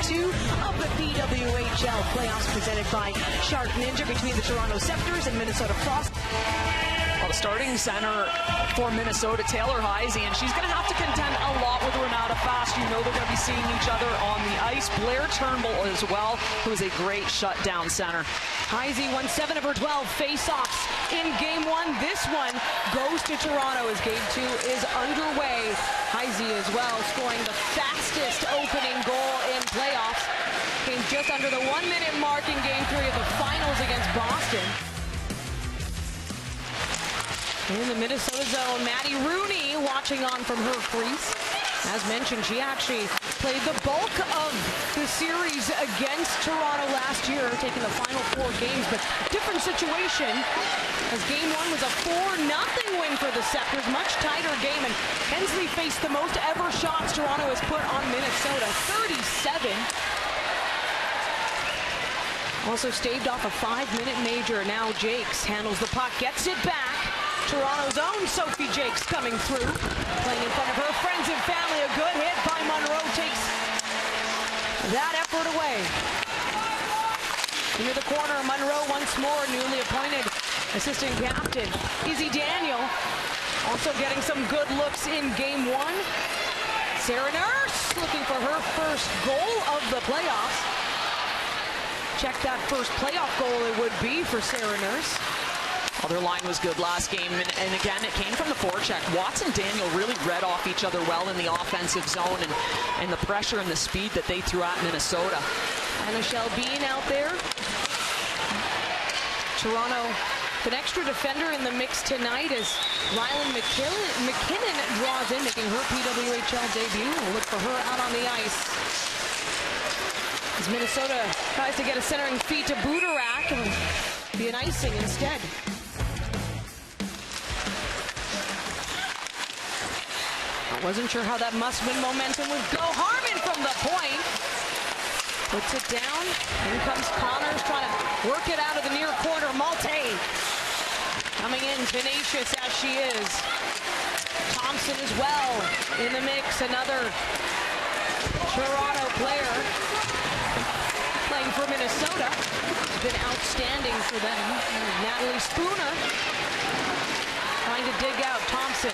2 of the PWHL playoffs presented by Shark Ninja between the Toronto Sceptres and Minnesota Frost. Well, the starting center for Minnesota, Taylor Heisey, and she's going to have to contend a lot with Renata Fast. You know they're going to be seeing each other on the ice. Blair Turnbull as well, who is a great shutdown center. Heisey won 7 of her 12 face-offs in Game 1. This one goes to Toronto as Game 2 is underway. Heisey as well scoring the fastest opening goal in playoffs. Came just under the 1-minute mark in Game 3 of the finals against Boston. In the Minnesota zone, Maddie Rooney watching on from her crease. As mentioned, she actually played the bulk of the series against Toronto last year, taking the final 4 games, but different situation as Game 1 was a 4-0 win for the Sceptres, much tighter game, and Hensley faced the most ever shots Toronto has put on Minnesota, 37. Also staved off a 5-minute major. Now Jakes handles the puck, gets it back. Toronto's own Sophie Jakes coming through, playing in front of her friends and family. A good hit by Monroe takes that effort away. Into the corner, Monroe once more, newly appointed assistant captain. Izzy Daniel also getting some good looks in Game 1. Sarah Nurse looking for her first goal of the playoffs. Check that first playoff goal it would be for Sarah Nurse. Well, their line was good last game, and again, it came from the forecheck. Watts and Daniel really read off each other well in the offensive zone, and the pressure and the speed that they threw at Minnesota. And Michelle Bean out there. Toronto, an extra defender in the mix tonight as Rylan McKinnon draws in, making her PWHL debut. We'll look for her out on the ice. As Minnesota tries to get a centering feed to Budarak, and be an icing instead. I wasn't sure how that must-win momentum would go. Harmon from the point. Puts it down. In comes Connors trying to work it out of the near corner. Malte coming in tenacious as she is. Thompson as well in the mix. Another Toronto player playing for Minnesota. It's been outstanding for them. Natalie Spooner trying to dig out Thompson.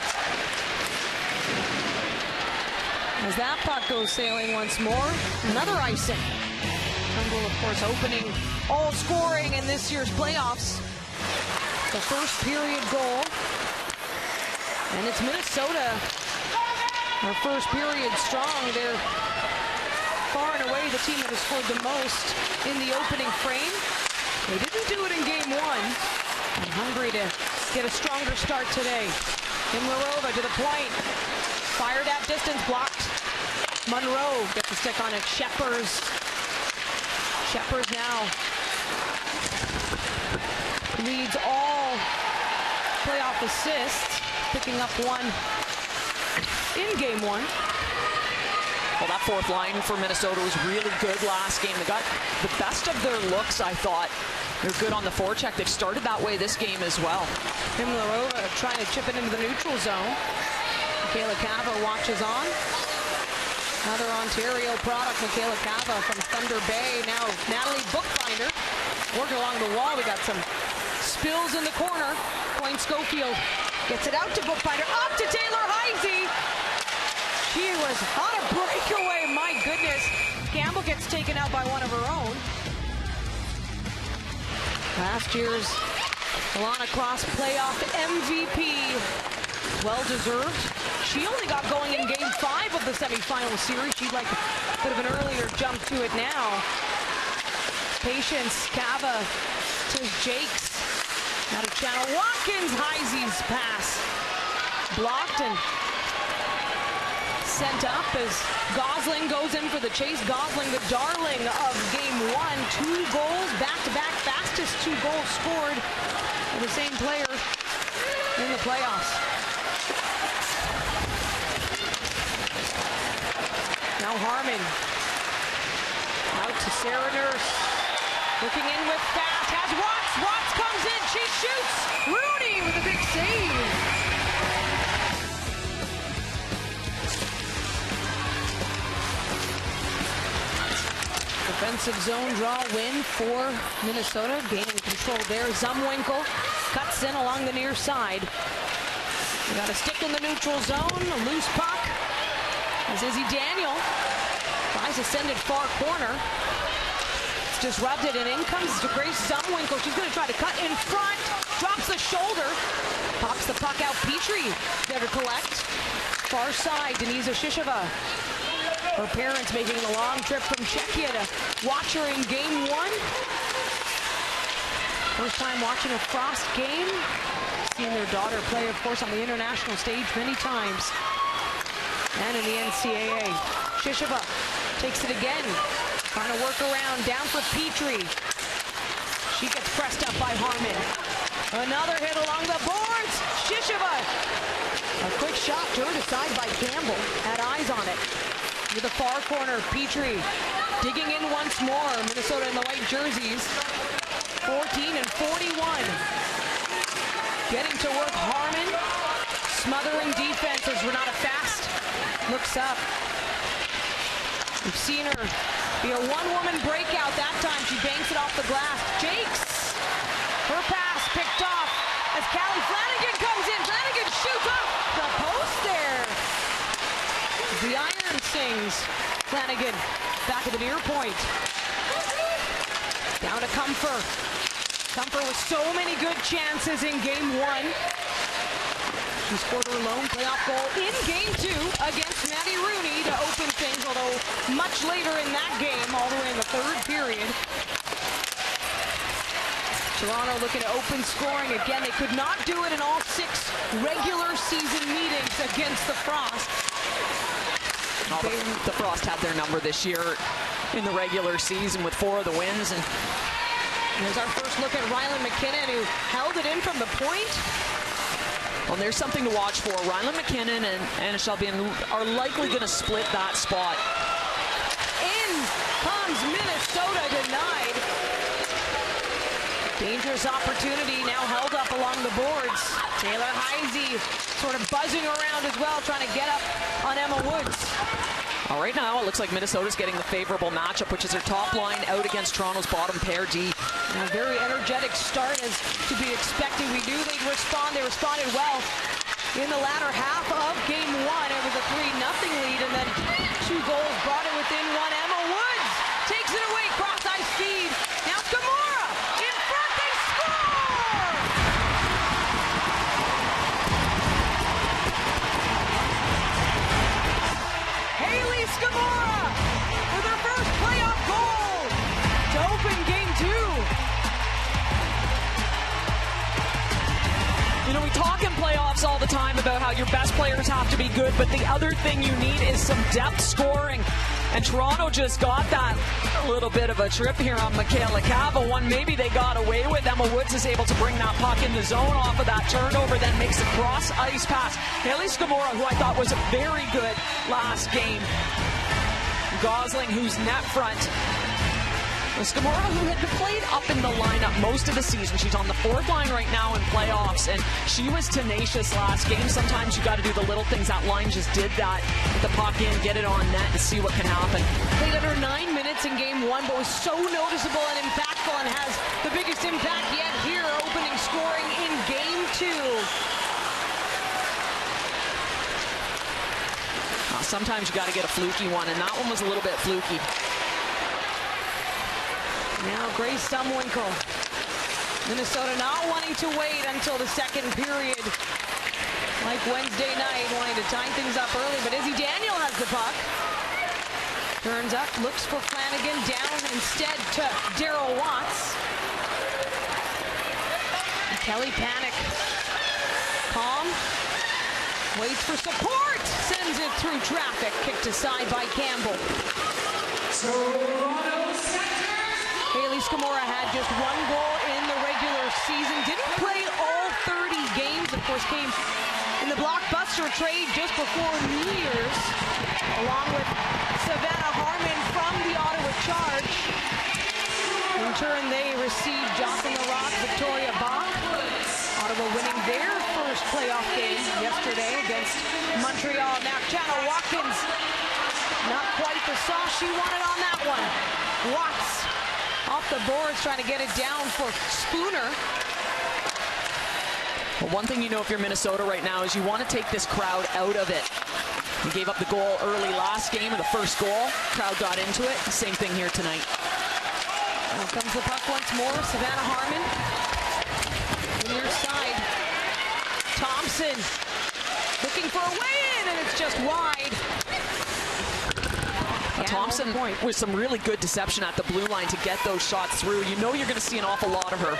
As that puck goes sailing once more, another icing. Turnbull, of course, opening all scoring in this year's playoffs. The first period goal. And it's Minnesota. Our first period strong. They're far and away the team that has scored the most in the opening frame. They didn't do it in Game 1. I'm hungry to get a stronger start today. Imlarova to the point. Fired at distance, blocked. Monroe gets a stick on it. Sheppers now leads all playoff assists, picking up one in Game 1. Well, that fourth line for Minnesota was really good last game. They got the best of their looks, I thought. They're good on the forecheck. They've started that way this game as well. Imlarova trying to chip it into the neutral zone. Michaela Cava watches on. Another Ontario product, Michaela Cava from Thunder Bay. Now Natalie Bookbinder working along the wall. We got some spills in the corner. Point Schofield gets it out to Bookbinder. Up to Taylor Heisey. She was on a breakaway. My goodness. Gamble gets taken out by one of her own. Last year's Alana Cross playoff MVP. Well-deserved. She only got going in Game 5 of the semifinal series. She'd like a bit of an earlier jump to it now. Patience, Cava to Jakes. Out of channel. Watkins, Heisey's pass. Blocked and sent up as Gosling goes in for the chase. Gosling, the darling of Game 1. 2 goals, back-to-back, fastest 2 goals scored for the same player in the playoffs. Now Harmon out to Sarah Nurse, looking in with Fast, has Watts. Watts comes in, she shoots. Rooney with a big save. Defensive zone draw win for Minnesota. Gaining control there. Zumwinkle cuts in along the near side. We got a stick in the neutral zone. A loose puck. As Izzy Daniel tries to send it far corner. It's disrupted, and in comes Grace Zumwinkle. She's going to try to cut in front. Drops the shoulder. Pops the puck out. Petrie there to collect. Far side, Denisa Shisheva. Her parents making the long trip from Czechia to watch her in game one. First time watching a Frost game. Seen their daughter play, of course, on the international stage many times. And in the NCAA. Shisheva takes it again. Trying to work around, down for Petrie. She gets pressed up by Harmon. Another hit along the boards. Shisheva. A quick shot turned aside by Campbell. Had eyes on it. To the far corner, Petrie digging in once more. Minnesota in the white jerseys. 14 and 41. Getting to work Harmon. Smothering defense as Renata Fast looks up. We've seen her be a one-woman breakout. That time she banks it off the glass. Jakes. Her pass picked off as Callie Flanagan comes in. Flanagan shoots off the post there. The iron sings. Flanagan back at the near point. Down to Comfer. Comfer with so many good chances in game one. She scored her lone playoff goal in game two against Maddie Rooney to open things, although much later in that game, all the way in the third period. Toronto looking to open scoring again. They could not do it in all 6 regular season meetings against the Frost. The Frost had their number this year in the regular season with 4 of the wins. And here's our first look at Rylan McKinnon, who held it in from the point. Well, there's something to watch for. Rylan McKinnon and Anna Shelby are likely going to split that spot. In comes Minnesota, denied. Dangerous opportunity now held up along the boards. Taylor Heisey sort of buzzing around as well, trying to get up on Emma Woods. All right, now it looks like Minnesota's getting the favorable matchup, which is their top line out against Toronto's bottom pair D. A very energetic start as to be expected. We knew they'd respond. They responded well in the latter half of game one. It was a 3-0 lead, and then 2 goals brought it within one. Emma Woods takes it away, cross ice feed. Now Scamora in front, they score! Haley Scamora with her first playoff goal to open game two. You know, we talk in playoffs all the time about how your best players have to be good, but the other thing you need is some depth scoring. And Toronto just got that a little bit of a trip here on Michaela Cava. One maybe they got away with. Emma Woods is able to bring that puck in the zone off of that turnover, then makes a cross-ice pass. Haley Scamora, who I thought was very good last game. Gosling, who's net front. Scamora, who had played up in the lineup most of the season. She's on the 4th line right now in playoffs, and she was tenacious last game. Sometimes you got to do the little things. That line just did that. Get the puck in, get it on net, and see what can happen. Played under 9 minutes in game one, but was so noticeable and impactful, and has the biggest impact yet here, opening scoring in game two. Sometimes you got to get a fluky one, and that one was a little bit fluky. Now Grace Zumwinkle. Minnesota not wanting to wait until the second period. Like Wednesday night, wanting to tie things up early, but Izzy Daniel has the puck. Turns up, looks for Flanagan, down instead to Daryl Watts. Kelly Panic. Calm. Waits for support. Sends it through traffic. Kicked aside by Campbell. Haley Scamora had just 1 goal in the regular season. Didn't play all 30 games. Of course, came in the blockbuster trade just before New Year's, along with Savannah Harmon from the Ottawa Charge. In turn, they received Jocelyn Rock, Victoria Bach. Ottawa winning their first playoff game yesterday against Montreal. Now, Channel Watkins, not quite the sauce she wanted on that one. Watts off the boards trying to get it down for Spooner. Well, one thing you know if you're Minnesota right now is you want to take this crowd out of it. You gave up the goal early last game, or the first goal. Crowd got into it. Same thing here tonight. Now comes the puck once more. Savannah Harmon. Near side. Thompson looking for a way in, and it's just wide. Thompson with some really good deception at the blue line to get those shots through. You know you're going to see an awful lot of her.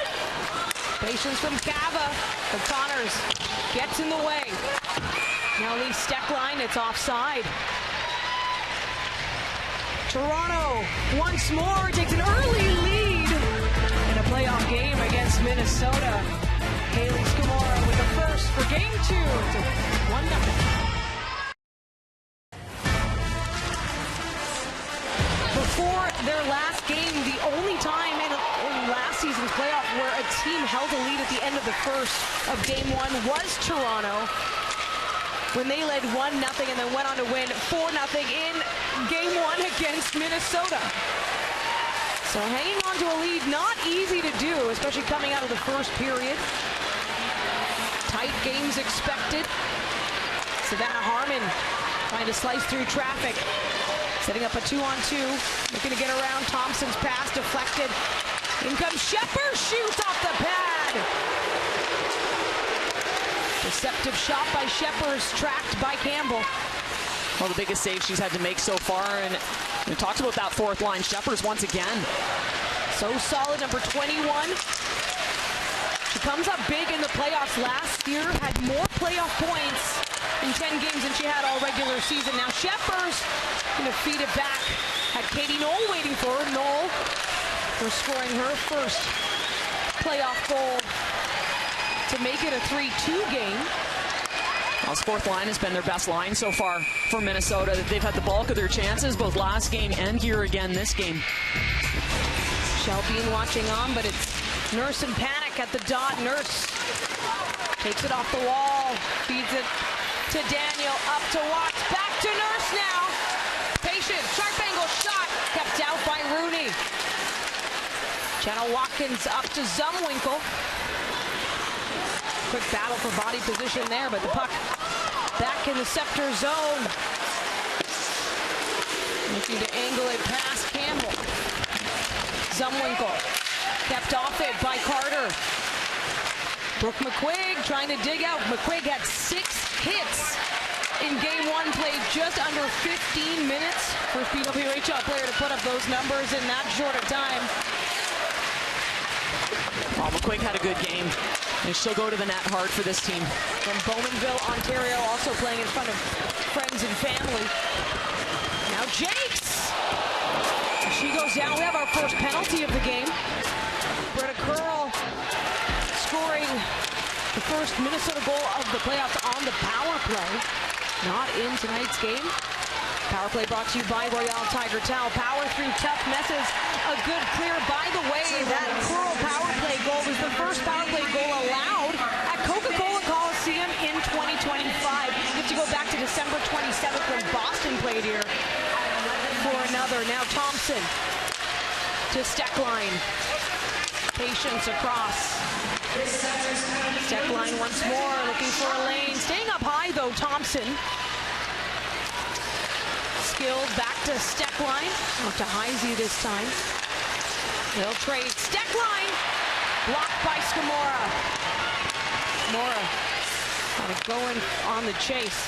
Patience from Cava, but Connors gets in the way. Now Lee Steckline, it's offside. Toronto once more takes an early lead in a playoff game against Minnesota. Haley Scamora with the first for game 2. It's a 1-0. Before their last game, the only time in last season's playoff where a team held a lead at the end of the first of game 1 was Toronto, when they led 1-0 and then went on to win 4-0 in game 1 against Minnesota. So hanging on to a lead, not easy to do, especially coming out of the first period. Tight games expected. Savannah Harmon trying to slice through traffic. Setting up a 2-on-2, looking to get around. Thompson's pass deflected. In comes Shepard, shoots off the pad. Deceptive shot by Shepard, tracked by Campbell. Well, the biggest save she's had to make so far, and we talked about that fourth line. Shepard's once again. So solid, number 21. She comes up big in the playoffs last year, had more playoff points in 10 games than she had all regular season. Now Shepard's going to feed it back. Had Katie Knoll waiting for her. Knoll for scoring her first playoff goal to make it a 3-2 game. Well, this fourth line has been their best line so far for Minnesota. They've had the bulk of their chances both last game and here again this game. Shelby watching on, but it's Nurse and Panic at the dot. Nurse takes it off the wall, feeds it to Daniel, up to Watts, back to Nurse now. Patient, sharp angle shot, kept out by Rooney. Jenna Watkins up to Zumwinkle. Quick battle for body position there, but the puck back in the Sceptres zone. Looking to angle it past Campbell. Zumwinkle kept off it by Carter. Brooke McQuaig trying to dig out. McQuaig had 6 hits in game 1, played just under 15 minutes. First PWHL player to put up those numbers in that short a time. Well, McQuaig had a good game, and she'll go to the net hard for this team. From Bowmanville, Ontario, also playing in front of friends and family. Now Jakes! She goes down. We have our first penalty of the game. Britta Curl scoring the first Minnesota goal of the playoffs on the power play. Not in tonight's game. Power play brought to you by Royale Tiger Towel. Power through tough messes. A good clear. By the way, that Curl power play goal was the first power play goal allowed at Coca-Cola Coliseum in 2025. You have to go back to December 27th when Boston played here for another. Now Thompson to Steckline. Patience across. Steckline once more, looking for a lane. Staying up high though, Thompson. Skilled back to Steckline. Up to Heisey this time. They'll trade. Steckline blocked by Scamora. Scamora kind of going on the chase.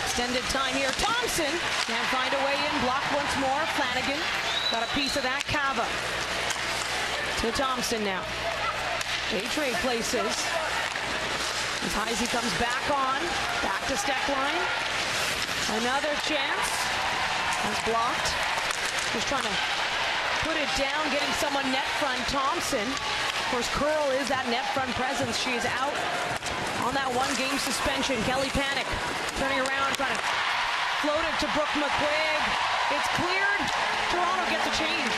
Extended time here. Thompson can't find a way in. Blocked once more. Flanagan got a piece of that. Cava to Thompson now. They trade places. As Heisey comes back on. Back to Steckline. Another chance. That's blocked. Just trying to put it down, getting someone net front. Thompson. Of course, Curl is that net front presence. She is out on that 1-game suspension. Kelly Panic turning around, trying to float it to Brooke McQuaig. It's cleared. Toronto gets a change.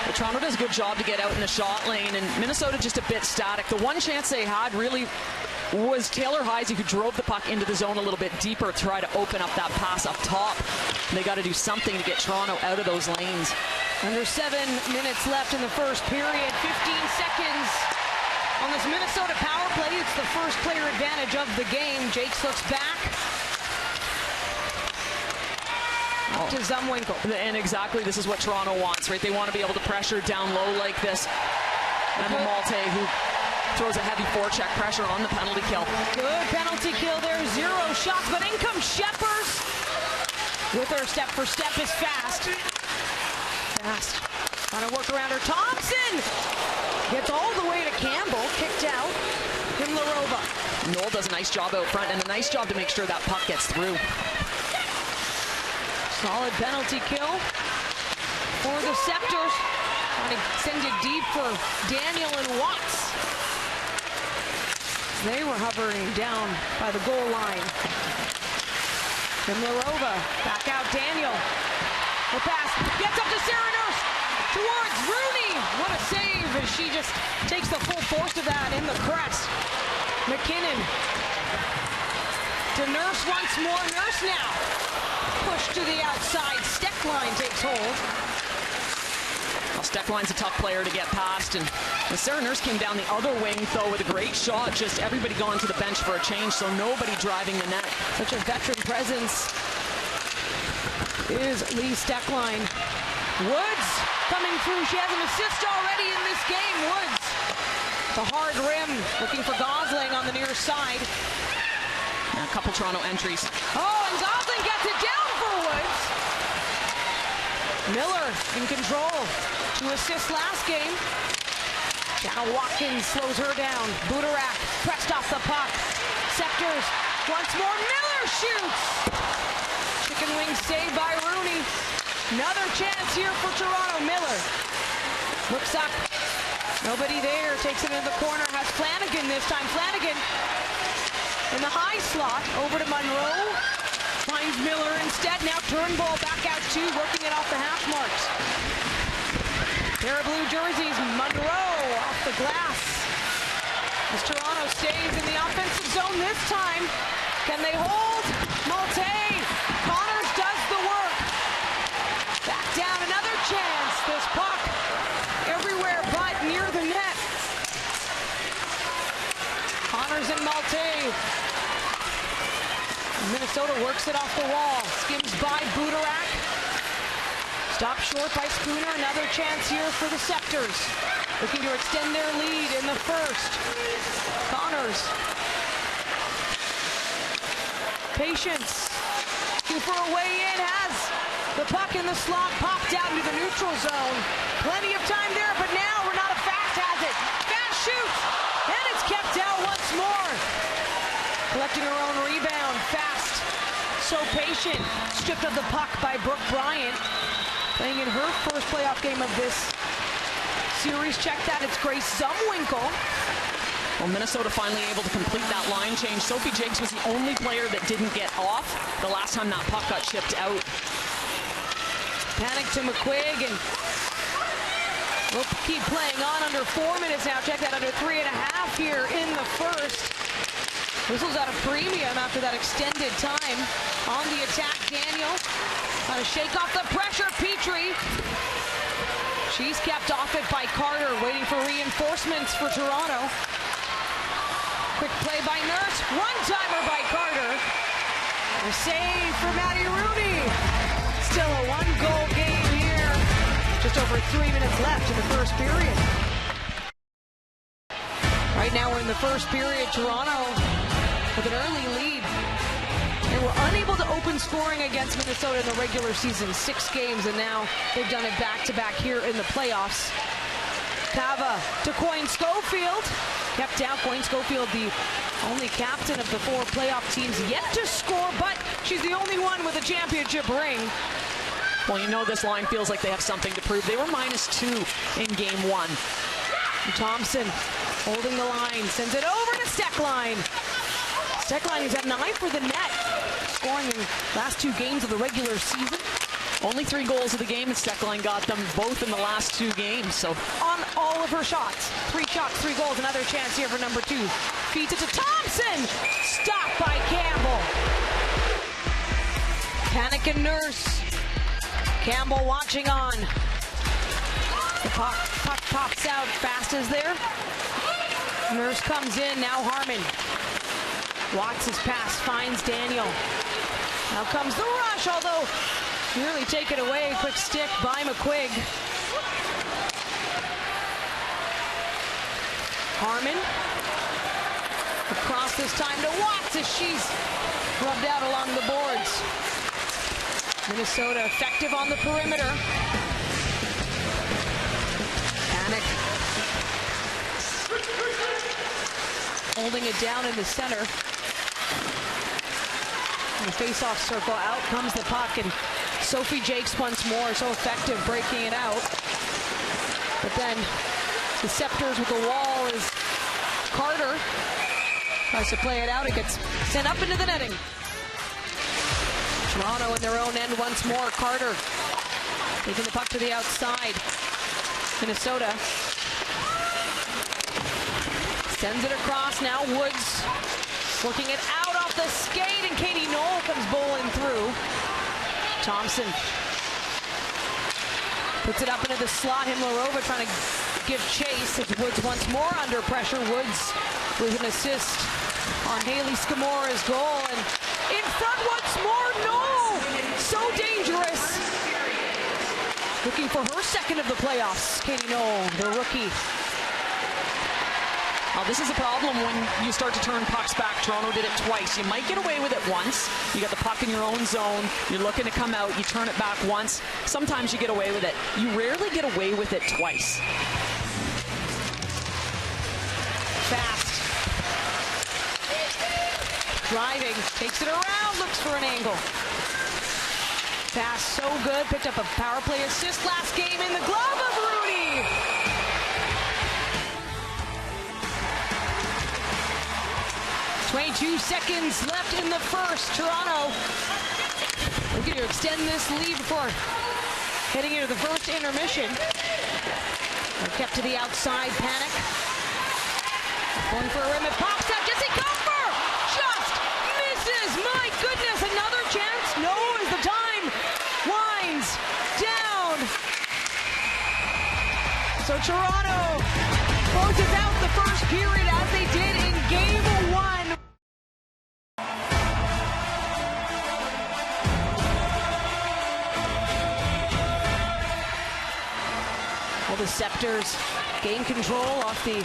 Well, Toronto does a good job to get out in the shot lane, and Minnesota just a bit static. The one chance they had really was Taylor Heisey, who drove the puck into the zone a little bit deeper, try to open up that pass up top. They got to do something to get Toronto out of those lanes. Under 7 minutes left in the first period, 15 seconds on this Minnesota power play. It's the first player advantage of the game. Jakes looks back. Up to Zumwinkle. And exactly, this is what Toronto wants, right? They want to be able to pressure down low like this. And Malte, who throws a heavy forecheck pressure on the penalty kill. Good penalty kill there, 0 shots, but in comes Sceptres with her step for step is fast. Trying to work around her. Thompson gets all the way to Campbell, kicked out. Himlarova. Noel does a nice job out front and a nice job to make sure that puck gets through. Solid penalty kill for the Sceptres. Trying to send it deep for Daniel and Watts. They were hovering down by the goal line. Himlarova, back out Daniel. The pass gets up to Sarah Nurse towards Rooney. What a save as she just takes the full force of that in the crest. McKinnon to Nurse once more. Nurse now. Push to the outside. Steckline takes hold. Well, Steckline's a tough player to get past, and Sarah Nurse came down the other wing, though, with a great shot. Just everybody gone to the bench for a change, so nobody driving the net. Such a veteran presence is Lee Steckline. Woods coming through. She has an assist already in this game. Woods, the hard rim, looking for Gosling on the near side. And a couple Toronto entries. Oh, and Gosling gets it down for Woods. Miller in control. 2 assists last game. Now Watkins slows her down. Budarak pressed off the puck. Sceptres once more. Miller shoots. Chicken wing saved by Rooney. Another chance here for Toronto. Miller looks up. Nobody there. Takes it into the corner. Has Flanagan this time. Flanagan in the high slot. Over to Monroe. Finds Miller instead. Now Turnbull back out too, working it off the hash marks. Pair of blue jerseys. Monroe off the glass. As Toronto stays in the offensive zone this time. Can they hold? Malte. Connors does the work. Back down. Another chance. This puck everywhere but near the net. Connors and Malte. Minnesota works it off the wall. Skims by Budarak. Stopped short by Spooner. Another chance here for the Sceptres. Looking to extend their lead in the first. Connors. Patience. Looking for a way in. Has the puck in the slot. Popped out into the neutral zone. Plenty of time there, but now Renata Fast has it. Fast shoots. And it's kept out once more. Collecting her own rebound. Fast. So patient. Stripped of the puck by Brooke Bryant. Playing in her first playoff game of this series. Check that. It's Grace Zumwinkle. Well, Minnesota finally able to complete that line change. Sophie Jakes was the only player that didn't get off the last time that puck got chipped out. Panic to McQuigg, and we'll keep playing on. Under 4 minutes now. Check that. Under 3.5 here in the first. Whistles out a premium after that extended time. On the attack, Daniel. Trying to shake off the pressure. Petrie. She's kept off it by Carter, waiting for reinforcements for Toronto. Quick play by Nurse. One-timer by Carter. A save for Maddie Rooney. Still a 1-goal game here. Just over 3 minutes left in the first period. Right now we're in the first period. Toronto with an early lead. They were unable to open scoring against Minnesota in the regular season. 6 games, and now they've done it back-to-back here in the playoffs. Cava to Coyne Schofield. Kept out. Coyne Schofield, the only captain of the 4 playoff teams yet to score, but she's the only one with a championship ring. Well, you know this line feels like they have something to prove. They were -2 in game 1. Thompson holding the line, sends it over to Steckline. Steckline, who's had an eye for the net, scoring in the last 2 games of the regular season. Only 3 goals of the game, and Steckline got them both in the last 2 games. So on all of her shots. 3 shots, 3 goals. Another chance here for number 2. Feeds it to Thompson. Stopped by Campbell. Panic and Nurse. Campbell watching on. The puck pops out. Fast is there. Nurse comes in. Now Harmon. Watts' pass finds Daniel. Now comes the rush, although nearly taken away. Quick stick by McQuigg. Harmon. Across this time to Watts as she's rubbed out along the boards. Minnesota effective on the perimeter. Panic. Holding it down in the center. In the face-off circle, out comes the puck, and Sophie Jakes once more, so effective breaking it out. But then the Sceptres with the wall is Carter. Tries to play it out, it gets sent up into the netting. Toronto in their own end once more. Carter taking the puck to the outside. Minnesota sends it across. Now Woods working it out off the skate, and Katie Knoll comes bowling through. Thompson puts it up into the slot. Himlarova trying to give chase. It's Woods once more under pressure. Woods with an assist on Haley Scamora's goal, and in front once more. No! So dangerous. Looking for her second of the playoffs. Katie Knoll, the rookie. Well, this is a problem when you start to turn pucks back. Toronto did it twice. You might get away with it once. You got the puck in your own zone. You're looking to come out. You turn it back once. Sometimes you get away with it. You rarely get away with it twice. Fast. Driving. Takes it around. Looks for an angle. Pass so good. Picked up a power play assist last game in the glove of Rudy. "22 seconds left in the first. Toronto looking to extend this lead before heading into the first intermission. They're kept to the outside. Panic. Going for a rim. It pops out. Jesse Comfer just misses. My goodness. Another chance. No, as the time winds down. So Toronto closes out the first period as they did in game 1. Well, the Sceptres gain control off the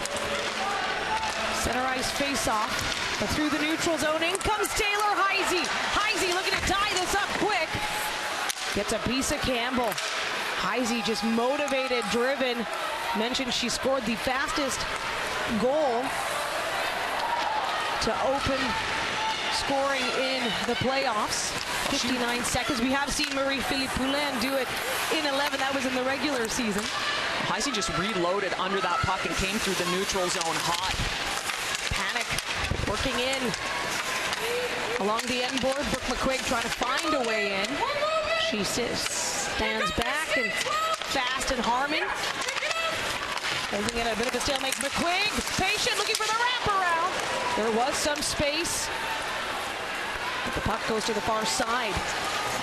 center ice face-off, but through the neutral zone, in comes Taylor Heisey. Heisey looking to tie this up quick. Gets a piece of Campbell. Heisey just motivated, driven. Mentioned she scored the fastest goal to open scoring in the playoffs. 59 seconds. We have seen Marie-Philippe Poulin do it in 11. That was in the regular season. Heisey just reloaded under that puck and came through the neutral zone hot. Panic working in along the end board. Brooke McQuigg trying to find a way in. She stands back, and Fast and Harmon holding it a bit of a stalemate. McQuigg patient, looking for the wraparound. There was some space, but the puck goes to the far side.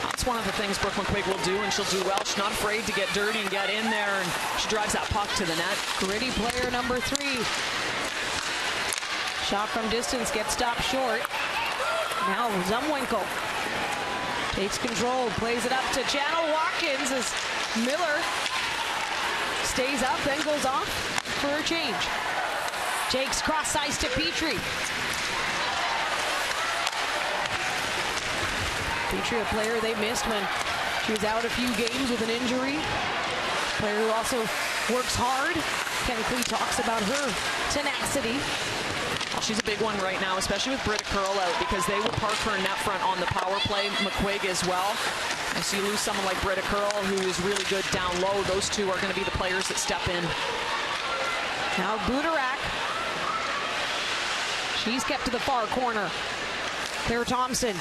That's one of the things Brooke McQuigg will do, and she'll do well. She's not afraid to get dirty and get in there, and she drives that puck to the net. Gritty player number 3. Shot from distance gets stopped short. Now Zumwinkle takes control, plays it up to Channel Watkins as Miller stays up, then goes off for a change. Jakes cross ice to Petrie. Petrie, a player they missed when she was out a few games with an injury. Player who also works hard. Ken Klee talks about her tenacity. Well, she's a big one right now, especially with Britta Curl out, because they will park her net front on the power play. McQuigg as well. And so you lose someone like Britta Curl, who is really good down low. Those two are going to be the players that step in. Now Budarak. She's kept to the far corner. Claire Thompson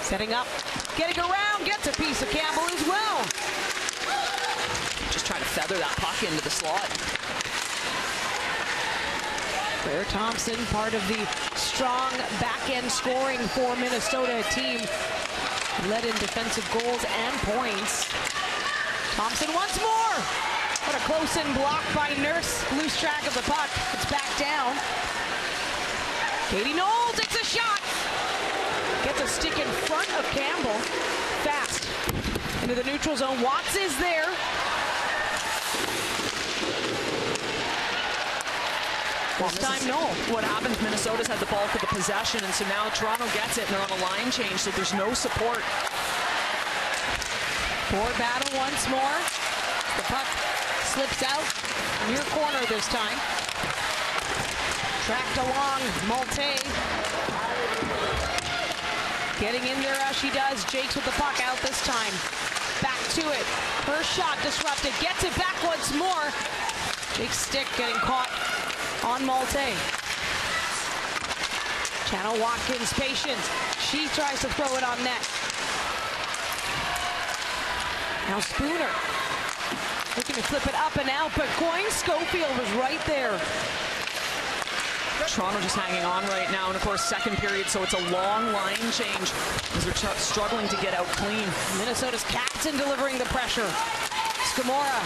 setting up getting around, gets a piece of Campbell as well. Just trying to feather that puck into the slot. Claire Thompson, part of the strong back-end scoring for Minnesota, a team led in defensive goals and points. Thompson once more. What a close-in block by Nurse. Loose track of the puck. It's back down. Katie Knowles, it's a shot. Gets a stick in front of Campbell. Fast. Into the neutral zone. Watts is there. This time, no. What happens, Minnesota's had the bulk of the possession, and so now Toronto gets it, and they're on a line change, so there's no support. Board battle once more. The puck slips out. Near corner this time. Tracked along, Malte. Getting in there as she does. Jakes with the puck out this time. Back to it. Her shot disrupted. Gets it back once more. Jake's stick getting caught on Malte. Channel Watkins, patience. She tries to throw it on net. Now Spooner looking to flip it up and out, but Coyne Schofield was right there. Toronto just hanging on right now, and of course second period, so it's a long line change as they're struggling to get out clean. Minnesota's captain delivering the pressure. Scamora.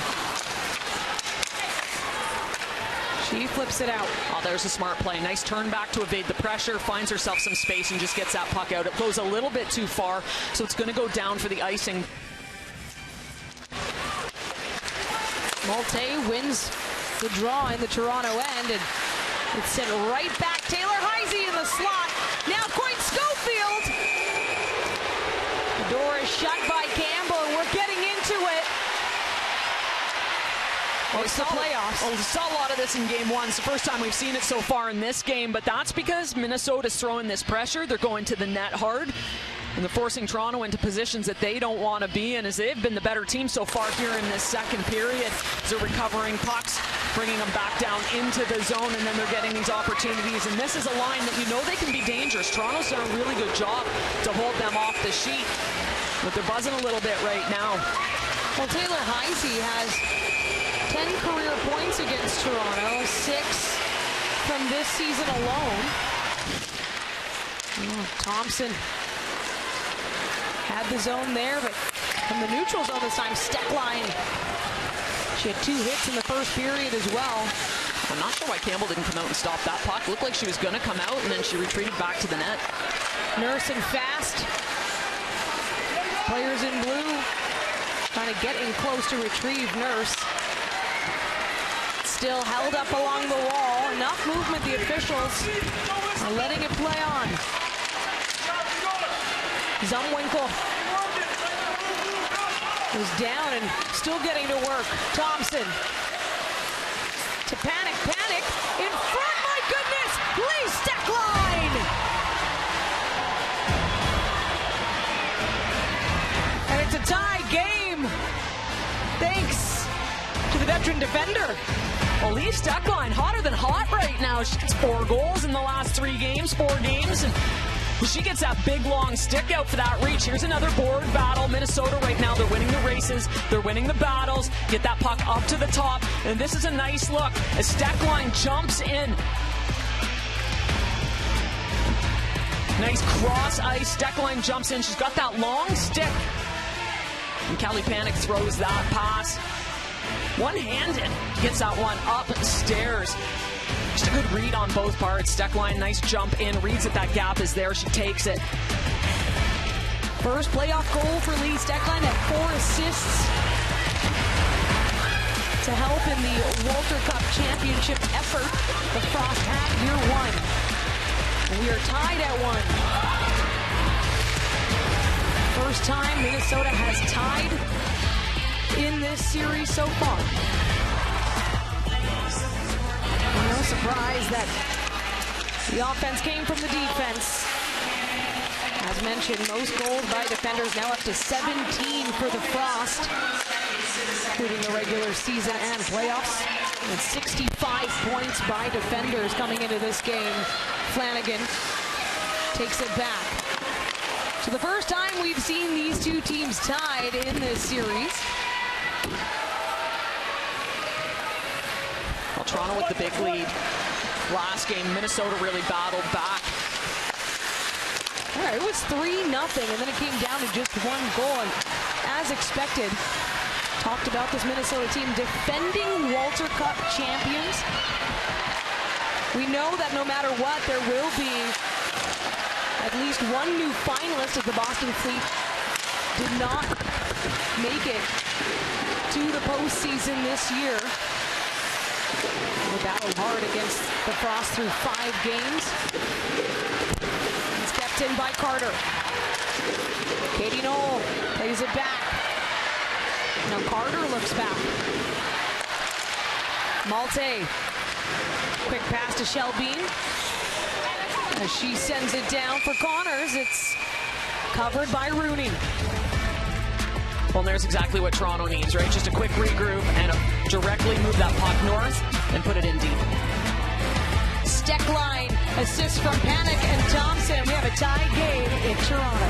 She flips it out. Oh, there's a smart play. Nice turn back to evade the pressure, finds herself some space and just gets that puck out. It goes a little bit too far, so it's going to go down for the icing. Malte wins the draw in the Toronto end, and it's sent right back. Taylor Heisey in the slot. Now Coyne Schofield. The door is shut by Campbell, and we're getting into it. It's the playoffs. Oh, we saw a lot of this in game one. It's the first time we've seen it so far in this game, but that's because Minnesota's throwing this pressure. They're going to the net hard, and they're forcing Toronto into positions that they don't want to be in, as they've been the better team so far here in this second period. As they're recovering pucks, bringing them back down into the zone, and then they're getting these opportunities. And this is a line that you know they can be dangerous. Toronto's done a really good job to hold them off the sheet, but they're buzzing a little bit right now. Well, Taylor Heisey has 10 career points against Toronto, 6 from this season alone. Oh, Thompson had the zone there, but from the neutral zone this time, Steckline. She had 2 hits in the first period as well. I'm not sure why Campbell didn't come out and stop that puck. Looked like she was going to come out, and then she retreated back to the net. Nurse and Fast. Players in blue trying to get in close to retrieve Nurse. Still held up along the wall. Enough movement, the officials are letting it play on. Zumwinkle was down and still getting to work. Thompson to Panic in front, my goodness! Lee Steckline! And it's a tie game, thanks to the veteran defender. Well, Lee Steckline, hotter than hot right now. She gets 4 goals in the last 4 games, and she gets that big, long stick out for that reach. Here's another board battle. Minnesota right now, they're winning the races. They're winning the battles. Get that puck up to the top. And this is a nice look as Steckline jumps in. Nice cross ice. Steckline jumps in. She's got that long stick. And Kelly Panic throws that pass. One-handed. Gets that one up the stairs. Just a good read on both parts. Steckline, nice jump in, reads that that gap is there. She takes it. First playoff goal for Lee Steckline at 4 assists to help in the Walter Cup championship effort the Frost had year 1. And we are tied at 1. First time Minnesota has tied in this series so far. No surprise that the offense came from the defense. As mentioned, most goals by defenders, now up to 17 for the Frost, including the regular season and playoffs. And 65 points by defenders coming into this game. Flanagan takes it back So the first time we've seen these two teams tied in this series. Well, Toronto with the big lead. Last game, Minnesota really battled back. All right, it was 3-0, and then it came down to just one goal. And as expected, talked about this Minnesota team, defending Walter Cup champions. We know that no matter what, there will be at least one new finalist, as the Boston Fleet did not make it to the postseason this year. They battled hard against the Frost through 5 games. It's kept in by Carter. Katie Knoll plays it back. Now Carter looks back. Malte. Quick pass to Shelby. As she sends it down for Connors, it's covered by Rooney. Well, there's exactly what Toronto needs, right? Just a quick regroup and directly move that puck north and put it in deep. Steckline, assist from Panic and Thompson. We have a tie game in Toronto.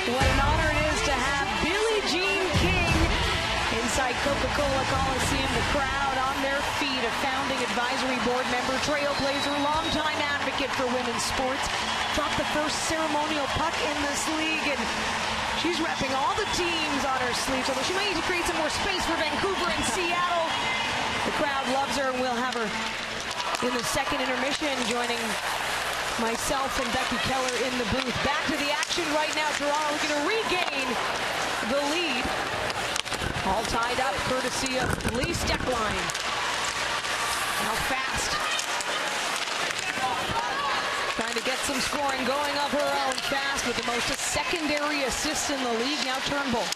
What an honor it is to have Billie Jean King inside Coca-Cola Coliseum. The crowd on their feet. A founding advisory board member, trailblazer, longtime advocate for women's sports. Dropped the first ceremonial puck in this league, and she's repping all the teams on her sleeves, although she might need to create some more space for Vancouver and Seattle. The crowd loves her, and we'll have her in the second intermission, joining myself and Becky Keller in the booth. Back to the action right now. Toronto looking to regain the lead. All tied up, courtesy of Lee Steckline. Now Fast. Trying to get some scoring going of her own. Fast with the most secondary assists in the league. Now Turnbull.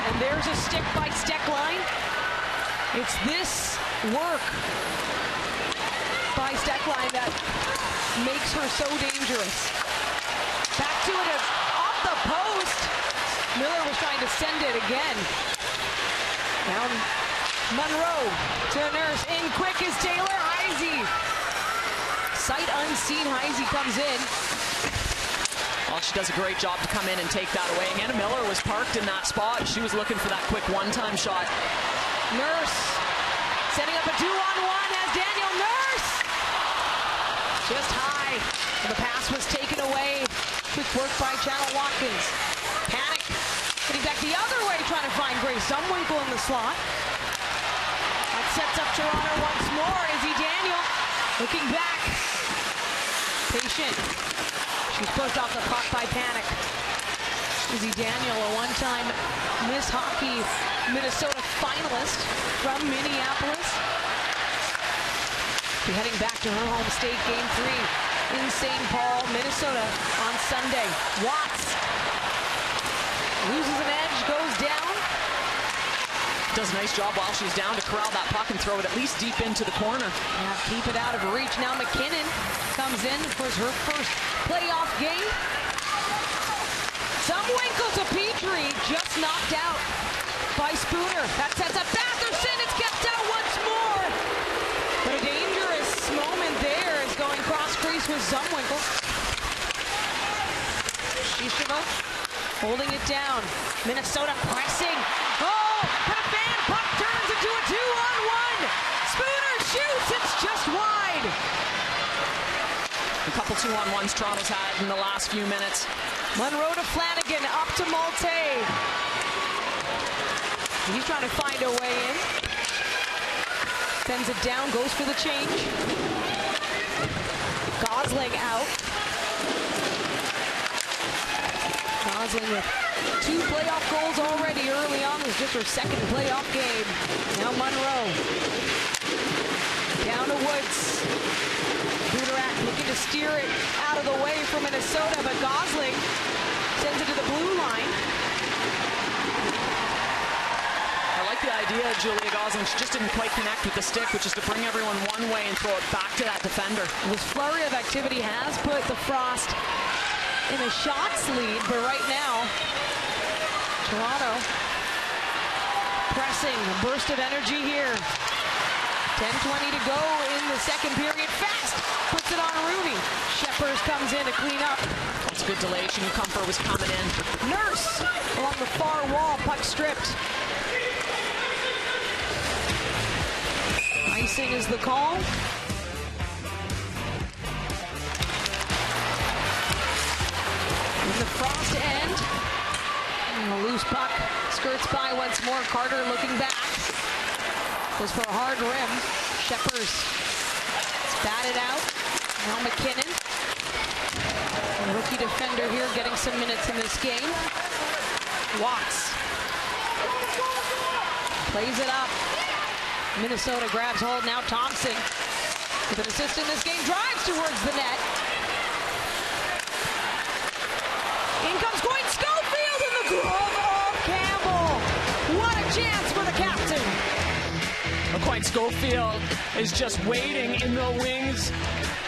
And there's a stick by Steckline. It's this work by Steckline that makes her so dangerous. Back to it, off the post. Miller was trying to send it again. Now Monroe to Nurse. In quick is Taylor Heisey. Sight unseen, Heisey comes in. Well, she does a great job to come in and take that away. Anna Miller was parked in that spot. She was looking for that quick one-time shot. Nurse setting up a 2-on-1 as Daniel Nurse. Just high. And the pass was taken away. Quick work by Channel Watkins. Panic. Getting back the other way, trying to find Grace Zumwinkle in the slot. That sets up Toronto once more. Izzy Daniel looking back. Patient. She's pushed off the puck by Panic. Izzy Daniel, a one-time Miss Hockey Minnesota finalist from Minneapolis. Be heading back to her home state, Game 3 in St. Paul, Minnesota on Sunday. Watts loses an edge, goes down. Does a nice job while she's down to corral that puck and throw it at least deep into the corner. Yeah, keep it out of reach. Now McKinnon comes in for her first playoff game. Zumwinkle to Petrie, just knocked out by Spooner. That sets up Batherson. It's kept out once more. But a dangerous moment there is going cross crease with Zumwinkle. Shishima holding it down. Minnesota pressing. Oh, but a fan puck turns into a 2-on-1. Spooner shoots. It's just wide. A couple 2-on-1s Toronto's had in the last few minutes. Monroe to Flanagan, up to Malte. He's trying to find a way in. Sends it down, goes for the change. Gosling out. Gosling with 2 playoff goals already early on. It was just her second playoff game. Now Monroe. Down to Woods. Budarak looking to steer it out of the way from Minnesota, but Gosling sends it to the blue line. I like the idea of Julia Gosling. She just didn't quite connect with the stick, which is to bring everyone one way and throw it back to that defender. This flurry of activity has put the Frost in a shots lead, but right now, Toronto pressing, a burst of energy here. 10:20 to go in the second period. Fast puts puts it on Rooney. Sceptres comes in to clean up. It's a good delay. Comfort was coming in. Nurse along the far wall, puck stripped. Icing is the call. In the Frost end. And a loose puck skirts by once more. Carter looking back. Goes for a hard rim. Sceptres batted out. Now McKinnon. A rookie defender here getting some minutes in this game. Watts plays it up. Minnesota grabs hold. Now Thompson with an assist in this game. Drives towards the net. In comes Coyne Schofield in the glove of Campbell. What a chance for the captain. Coyne Schofield is just waiting in the wings,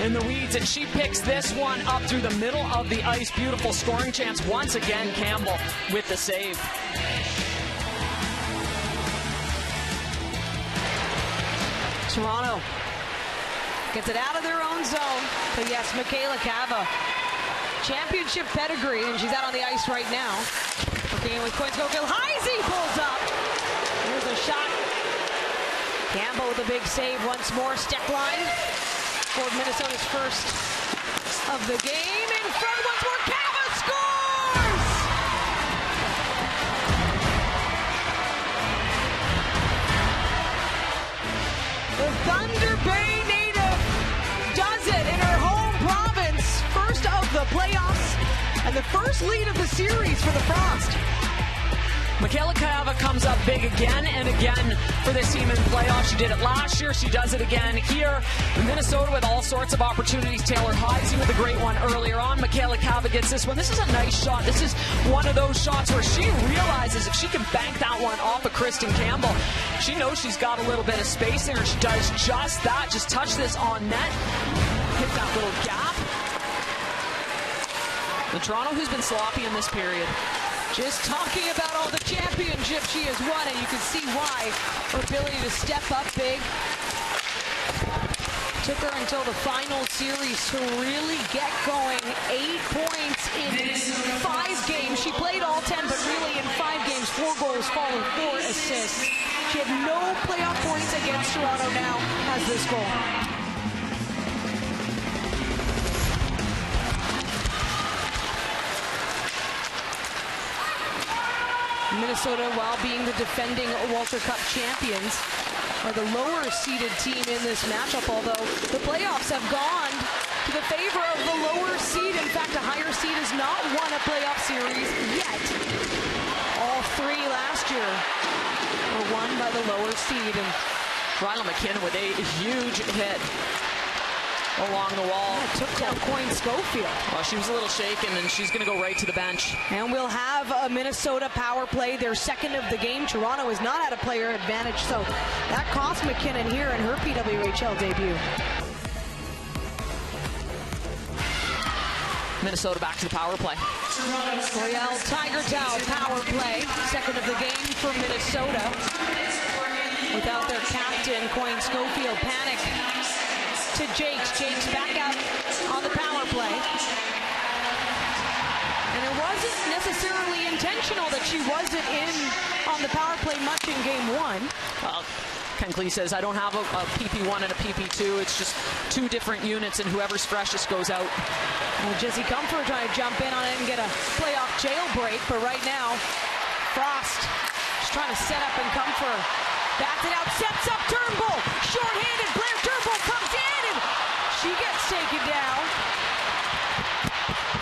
in the weeds, and she picks this one up through the middle of the ice. Beautiful scoring chance once again. Campbell with the save. Toronto gets it out of their own zone. But yes, Michaela Cava, championship pedigree, and she's out on the ice right now. Working in with Coyne Schofield. Heisey pulls up. Here's a shot. Campbell with a big save once more. Steckline for Minnesota's first of the game. In front once more. Cava scores! The Thunder Bay native does it in her home province. First of the playoffs and the first lead of the series for the Frost. Michaela Cava comes up big again and again for this team in playoffs. She did it last year. She does it again here. Minnesota with all sorts of opportunities. Taylor Heisey with a great one earlier on. Michaela Cava gets this one. This is a nice shot. This is one of those shots where she realizes if she can bank that one off of Kristen Campbell, she knows she's got a little bit of space there, and she does just that. Just touch this on net. Hit that little gap. The Toronto, who's been sloppy in this period. Just talking about all the championships she has won, and you can see why. Her ability to step up big. Took her until the final series to really get going. 8 points in 5 games. She played all 10, but really in 5 games, 4 goals, followed 4 assists. She had no playoff points against Toronto, now has this goal. Minnesota, while being the defending Walter Cup champions, are the lower seeded team in this matchup, although the playoffs have gone to the favor of the lower seed. In fact, a higher seed has not won a playoff series yet. All 3 last year were won by the lower seed. And Riley McKinnon with a huge hit along the wall. Yeah, took down Coyne Schofield. Well, she was a little shaken, and she's going to go right to the bench. And we'll have a Minnesota power play, their second of the game. Toronto has not had a player advantage, so that cost McKinnon here in her PWHL debut. Minnesota back to the power play. Royale Tiger Towel power play, second of the game for Minnesota. Without their captain, Coyne Schofield. Panic to Jakes. Jakes back out on the power play. And it wasn't necessarily intentional that she wasn't in on the power play much in game 1. Well, Ken Klee says, I don't have a PP1 and a PP2. It's just 2 different units, and whoever's freshest goes out. Well, Jesse Comfort trying to jump in on it and get a playoff jailbreak, but right now, Frost just trying to set up and Comfort bats it out, sets up Turnbull, shorthanded. Blair Turnbull comes in, and she gets taken down.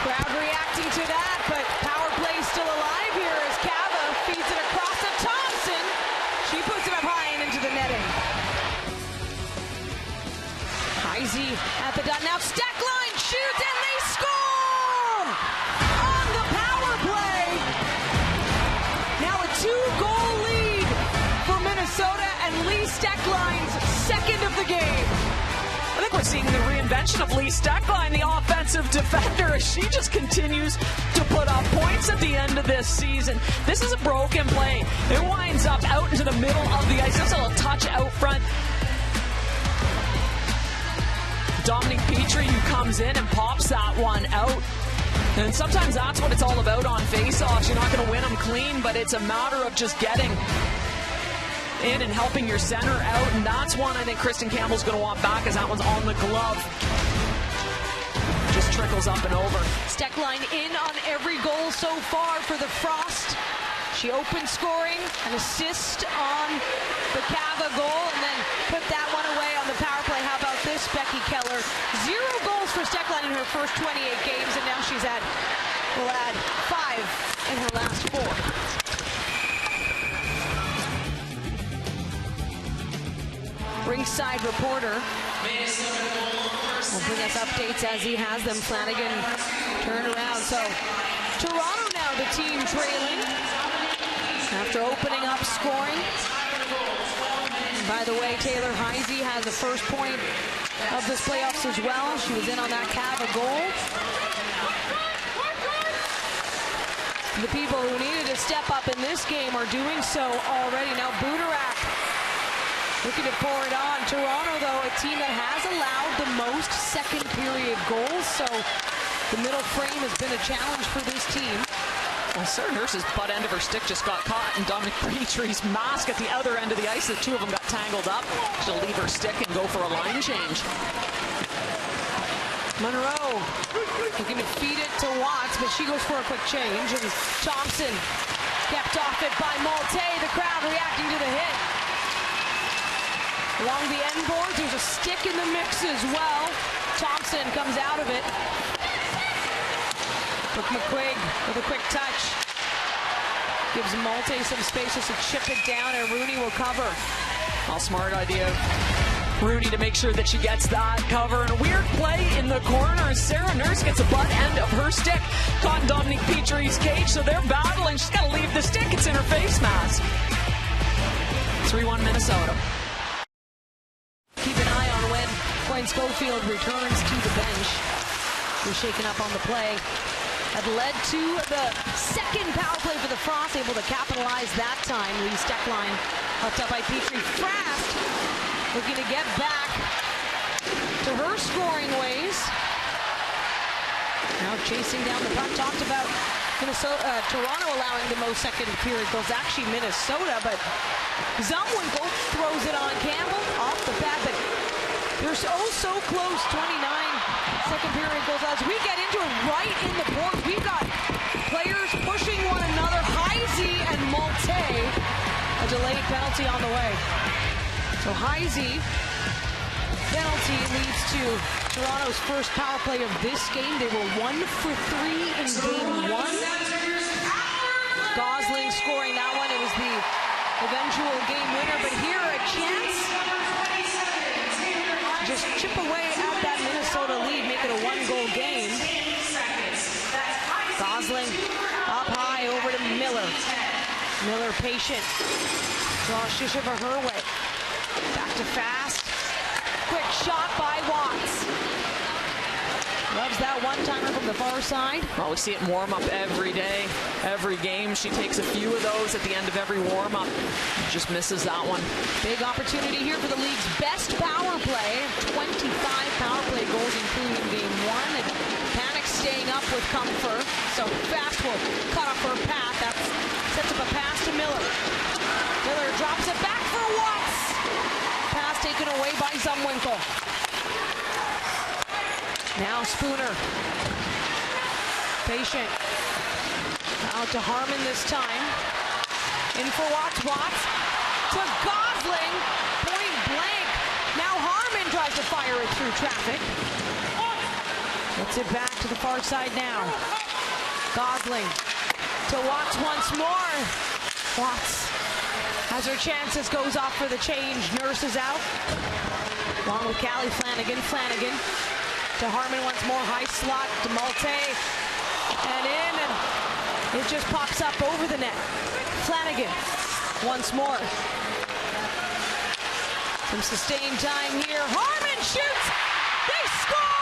Crowd reacting to that, but power play still alive here as Cava feeds it across to Thompson. She puts it up high and into the netting. Heisey at the dot. Now Steckline shoots and they score! On the power play! Now a 2-goal lead for Minnesota and Lee Steckline's second of the game. I think we're seeing the reinvention of Lee Steckline, the offensive defender, as she just continues to put up points at the end of this season. This is a broken play. It winds up out into the middle of the ice. There's a little touch out front. Dominique Petrie who comes in and pops that one out. And sometimes that's what it's all about on face-offs. You're not going to win them clean, but it's a matter of just getting in and helping your center out. And that's one I think Kristen Campbell's going to want back, as that one's on the glove. Just trickles up and over. Steckline in on every goal so far for the Frost. She opened scoring, an assist on the Cava goal, and then put that one away on the power play. How about this, Becky Keller? 0 goals for Steckline in her first 28 games, and now she's will add 5 in her last 4. Ringside reporter will bring us updates as he has them. Flanagan turned around. So Toronto now the team trailing after opening up scoring. And by the way, Taylor Heisey has the first point of this playoffs as well. She was in on that Cava goal. The people who needed to step up in this game are doing so already. Now Budarak looking to pour it on. Toronto, though, a team that has allowed the most second period goals, so the middle frame has been a challenge for this team. Well, Sarah Nurse's butt end of her stick just got caught, and Dominique Petrie's mask at the other end of the ice. The two of them got tangled up. She'll leave her stick and go for a line change. Monroe looking to feed it to Watts, but she goes for a quick change. And Thompson kept off it by Malte. The crowd reacting to the hit. Along the end boards, there's a stick in the mix as well. Thompson comes out of it. But McQuigg with a quick touch. Gives Malte some space just to chip it down, and Rooney will cover. All smart idea. Rooney to make sure that she gets that cover. And a weird play in the corner. Sarah Nurse gets a butt end of her stick caught in Dominique Petrie's cage, so they're battling. She's got to leave the stick. It's in her face mask. 3-1 Minnesota. Keep an eye on when Quinn Schofield returns to the bench. We're shaken up on the play. That led to the second power play for the Frost, able to capitalize that time. Lee Steckline helped up by Petrie. Fast looking to get back to her scoring ways. Now chasing down the puck. Talked about Toronto allowing the most second period goals. Actually Minnesota, but Zumwinkle throws it on Campbell off the bat, but they're so close. 29 second period goals. As we get into it right in the boards, we've got players pushing one another. Heisey and Malte, a delayed penalty on the way. So Heisey penalty leads to Toronto's first power play of this game. They were 1 for 3 in game 1. Gosling scoring that one. It was the eventual game winner, but here a chance. Just chip away at that Minnesota lead, make it a 1-goal game. Gosling up high over to Miller. Miller patient. Draws Shishova her way. Back to Fast. Quick shot by Watts. Loves that one-timer from the far side. Well, we see it in warm-up every day, every game. She takes a few of those at the end of every warm-up. Just misses that one. Big opportunity here for the league's best power play. 25 power play goals, including game 1. And Panic staying up with comfort. So Fast will cut off her path. That sets up a pass to Miller. Miller drops it back for Watts. Pass taken away by Zumwinkle. Now Spooner. Patient. Out to Harmon this time. In for Watts. Watts to Gosling. Point blank. Now Harmon tries to fire it through traffic. Gets it back to the far side now. Gosling to Watts once more. Watts has her chances, goes off for the change. Nurse is out. Along with Callie Flanagan. Flanagan to Harmon once more. High slot to Malte. And in, and it just pops up over the net. Flanagan once more. Some sustained time here. Harmon shoots. They score!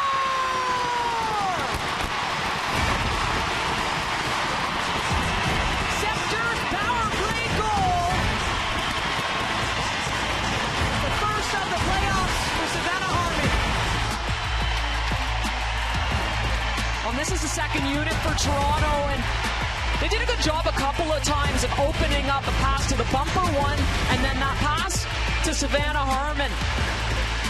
Sceptres power play goal. The first of the playoffs for Savannah Harmon. for Toronto, and they did a good job a couple of times of opening up a pass to the bumper one, and then that pass to Savannah Harmon.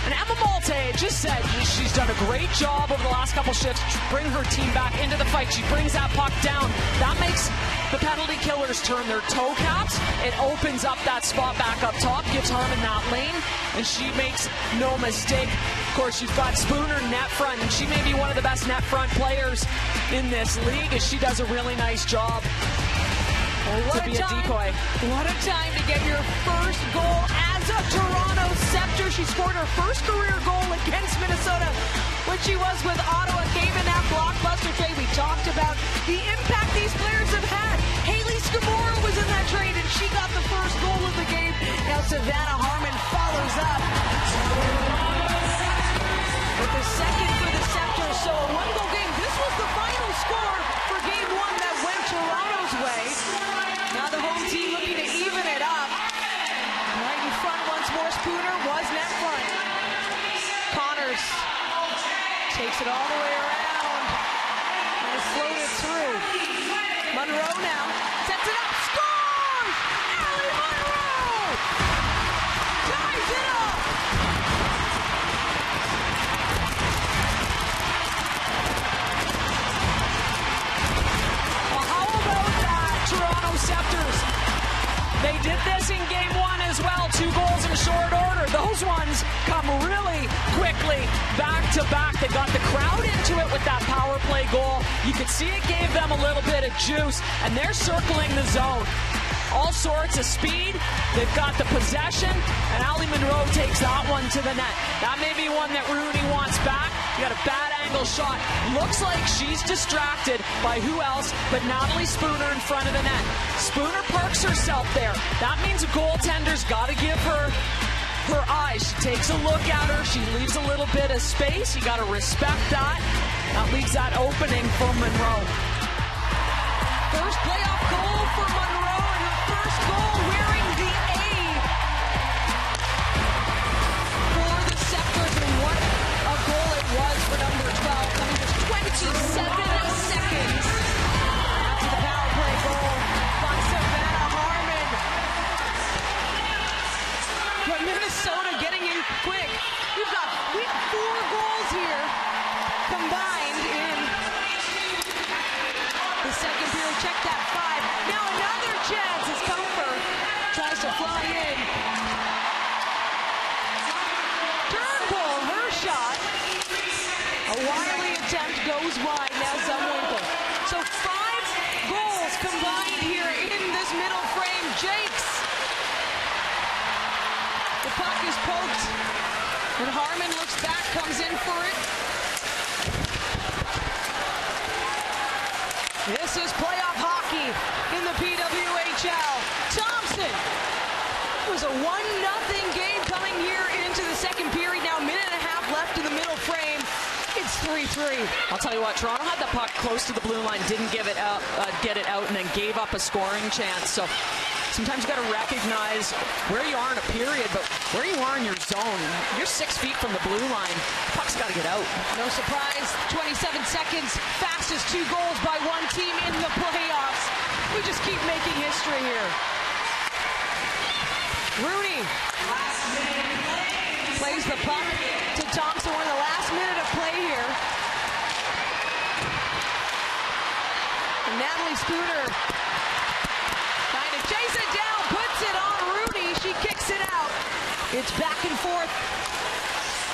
And Emma Malte just said she's done a great job over the last couple shifts to bring her team back into the fight. She brings that puck down. That makes the penalty killers turn their toe caps. It opens up that spot back up top, gives Harmon that lane, and she makes no mistake. Of course, you've got Spooner net front, and she may be one of the best net front players in this league, as she does a really nice job to be a decoy. What a time to get your first goal as a Toronto Sceptre. She scored her first career goal against Minnesota when she was with Ottawa, came in that blockbuster trade. We talked about the impact these players have had. Haley Scamora was in that trade, and she got the first goal of the game. Now Savannah Harmon follows up with the second for the Sceptre. So a one-goal game. This was the final score for game one that went Toronto's way. Now the home team looking to even it up. Right in front once more, Spooner was net front. Connors takes it all the way around and is floated through. Monroe now sets it up, scores! Allie Monroe ties it up! Well, how about that, Toronto Sceptres? They did this in game one as well, 2 goals in short order. Those ones come really quickly, back to back. They got the crowd into it with that power play goal. You could see it gave them a little bit of juice, and they're circling the zone. All sorts of speed. They've got the possession, and Allie Monroe takes that one to the net. That may be one that Rooney wants back. You got a bad angle shot. Looks like she's distracted by who else but Natalie Spooner in front of the net. Spooner parks herself there. That means a goaltender's got to give her eyes. She takes a look at her. She leaves a little bit of space. You got to respect that. That leaves that opening for Monroe. First playoff goal for Monroe, and her first goal wearing the A for the Sceptres. And what a goal it was for number 12. I mean, just 27 seconds after the power play goal by Savannah Harmon. But Minnesota getting in quick. We have 4 goals here combined in the second period. Check that 5. Now another chance as Comfer tries to fly in. Turnbull, her shot. A wily attempt goes wide. Now Zumwinkle. So 5 goals combined here in this middle frame. Jakes. The puck is poked. And Harmon looks back, comes in for it. This is playoff hockey in the PWHL. Thompson. It was a 1-0 game coming here into the second period. Now a minute and a half left in the middle frame. It's 3-3. I'll tell you what, Toronto had the puck close to the blue line, didn't give it out, get it out, and then gave up a scoring chance. So sometimes you got to recognize where you are in a period, but where you are in your zone. You're 6 feet from the blue line. The puck's got to get out. No surprise. 27 seconds. Fastest 2 goals by one team in the playoffs. We just keep making history here. Rooney plays the puck to Thompson. We're in the last minute of play here. And Natalie Spooner trying to chase it down, puts it on Rooney. She kicks it out. It's back and forth.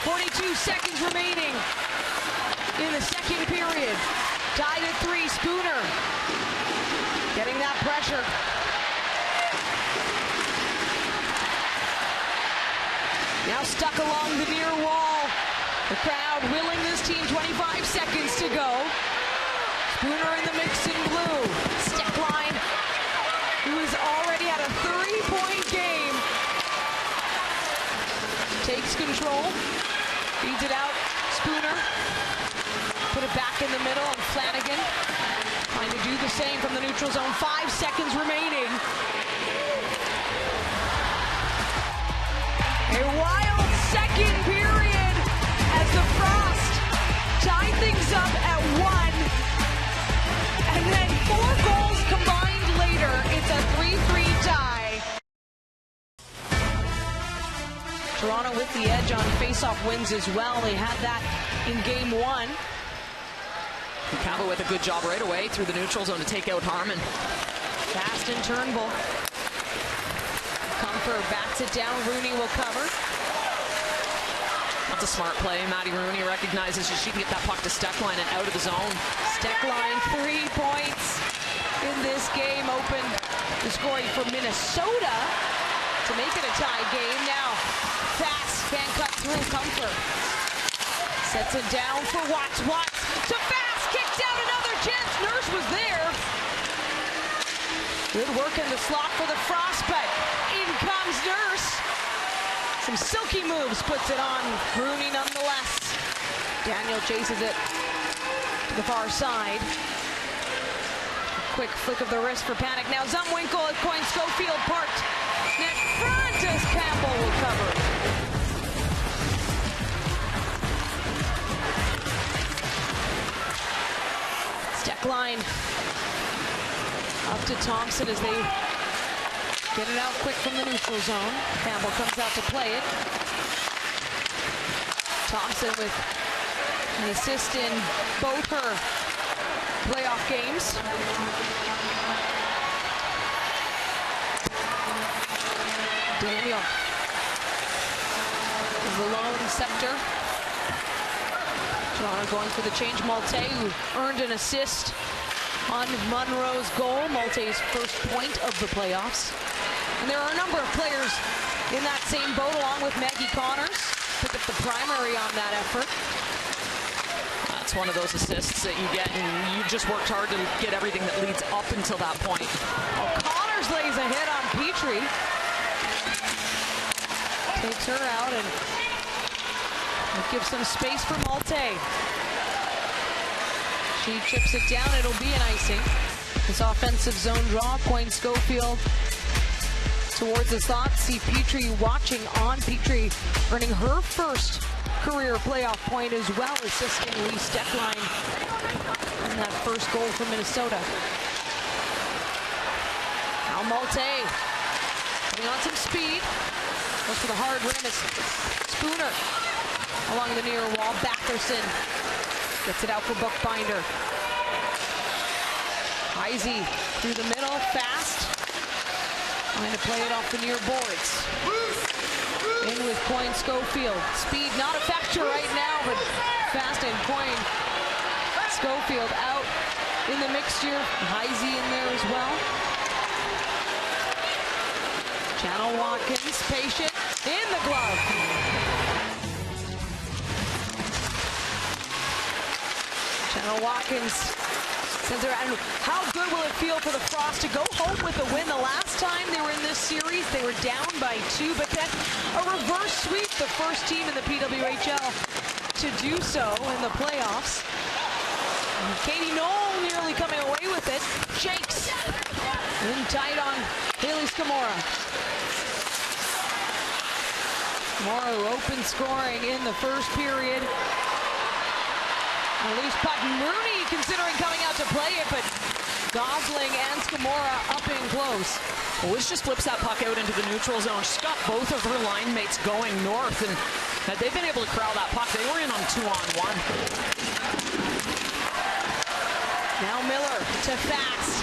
42 seconds remaining in the second period. Tied at 3. Spooner getting that pressure. Now stuck along the near wall. The crowd willing this team 25 seconds to go. Spooner in the mix in blue. Steckline, who is already at a 3-point game, takes control. Feeds it out. Spooner. Put it back in the middle, and Flanagan trying to do the same from the neutral zone. 5 seconds remaining. A wild second period as the Frost tied things up at 1. 4 goals combined later, it's a 3-3 tie. Toronto with the edge on face-off wins as well. They had that in game 1. Campbell with a good job right away through the neutral zone to take out Harmon. Fast and Turnbull. Comfort bats it down. Rooney will cover. That's a smart play. Maddie Rooney recognizes she can get that puck to Steckline and out of the zone. Steckline 3 points in this game. Opened the scoring for Minnesota to make it a tie game. Now Fast can cut through. Comfort sets it down for Watts. Watts to Fast. Kicked out, another chance. Nurse was there. Good work in the slot for the Frostbite. In comes Nurse. Some silky moves, puts it on Rooney nonetheless. Daniel chases it to the far side. Quick flick of the wrist for Panic. Now Zumwinkle at point. Schofield parked net front as Campbell will cover. Steckline up to Thompson as they get it out quick from the neutral zone. Campbell comes out to play it. Thompson with an assist in both her playoff games. Daniel is the lone Sceptre. Toronto going for the change. Malte, who earned an assist on Monroe's goal. Malte's first point of the playoffs. And there are a number of players in that same boat, along with Maggie Connors. Picked up the primary on that effort. That's one of those assists that you get, and you just worked hard to get everything that leads up until that point. Oh, Connors lays a hit on Petrie. Takes her out and gives some space for Malte. She chips it down. It'll be an icing. This offensive zone draw. Point Schofield towards the slot. See Petrie watching on. Petrie earning her first career playoff point as well, assisting Lee Steckline in that first goal for Minnesota. Now Malte putting on some speed. Goes for the hard rim. It's Spooner along the near wall. Batherson gets it out for Bookbinder. Heisey through the middle, Fast. Trying to play it off the near boards. In with Coyne Schofield. Speed not a factor right now, but Fast and Coyne. Schofield out in the mixture. Heisey in there as well. Channel Watkins, patient, in the glove. Channel Watkins sends her out. How good will it feel for the Frost to go home with a win? The last time they were in this series, they were down by 2, but then a reverse sweep, the first team in the PWHL to do so in the playoffs. And Katie Knoll nearly coming away with it. Shakes. In tight on Haley Scamora. Morrow open scoring in the first period. A loose puck. Rooney considering coming out to play it, but Gosling and Scamora up in close. Well, Wish just flips that puck out into the neutral zone. She's got both of her line mates going north, and they've been able to corral that puck. They were in on 2-on-1. Now Miller to Fast.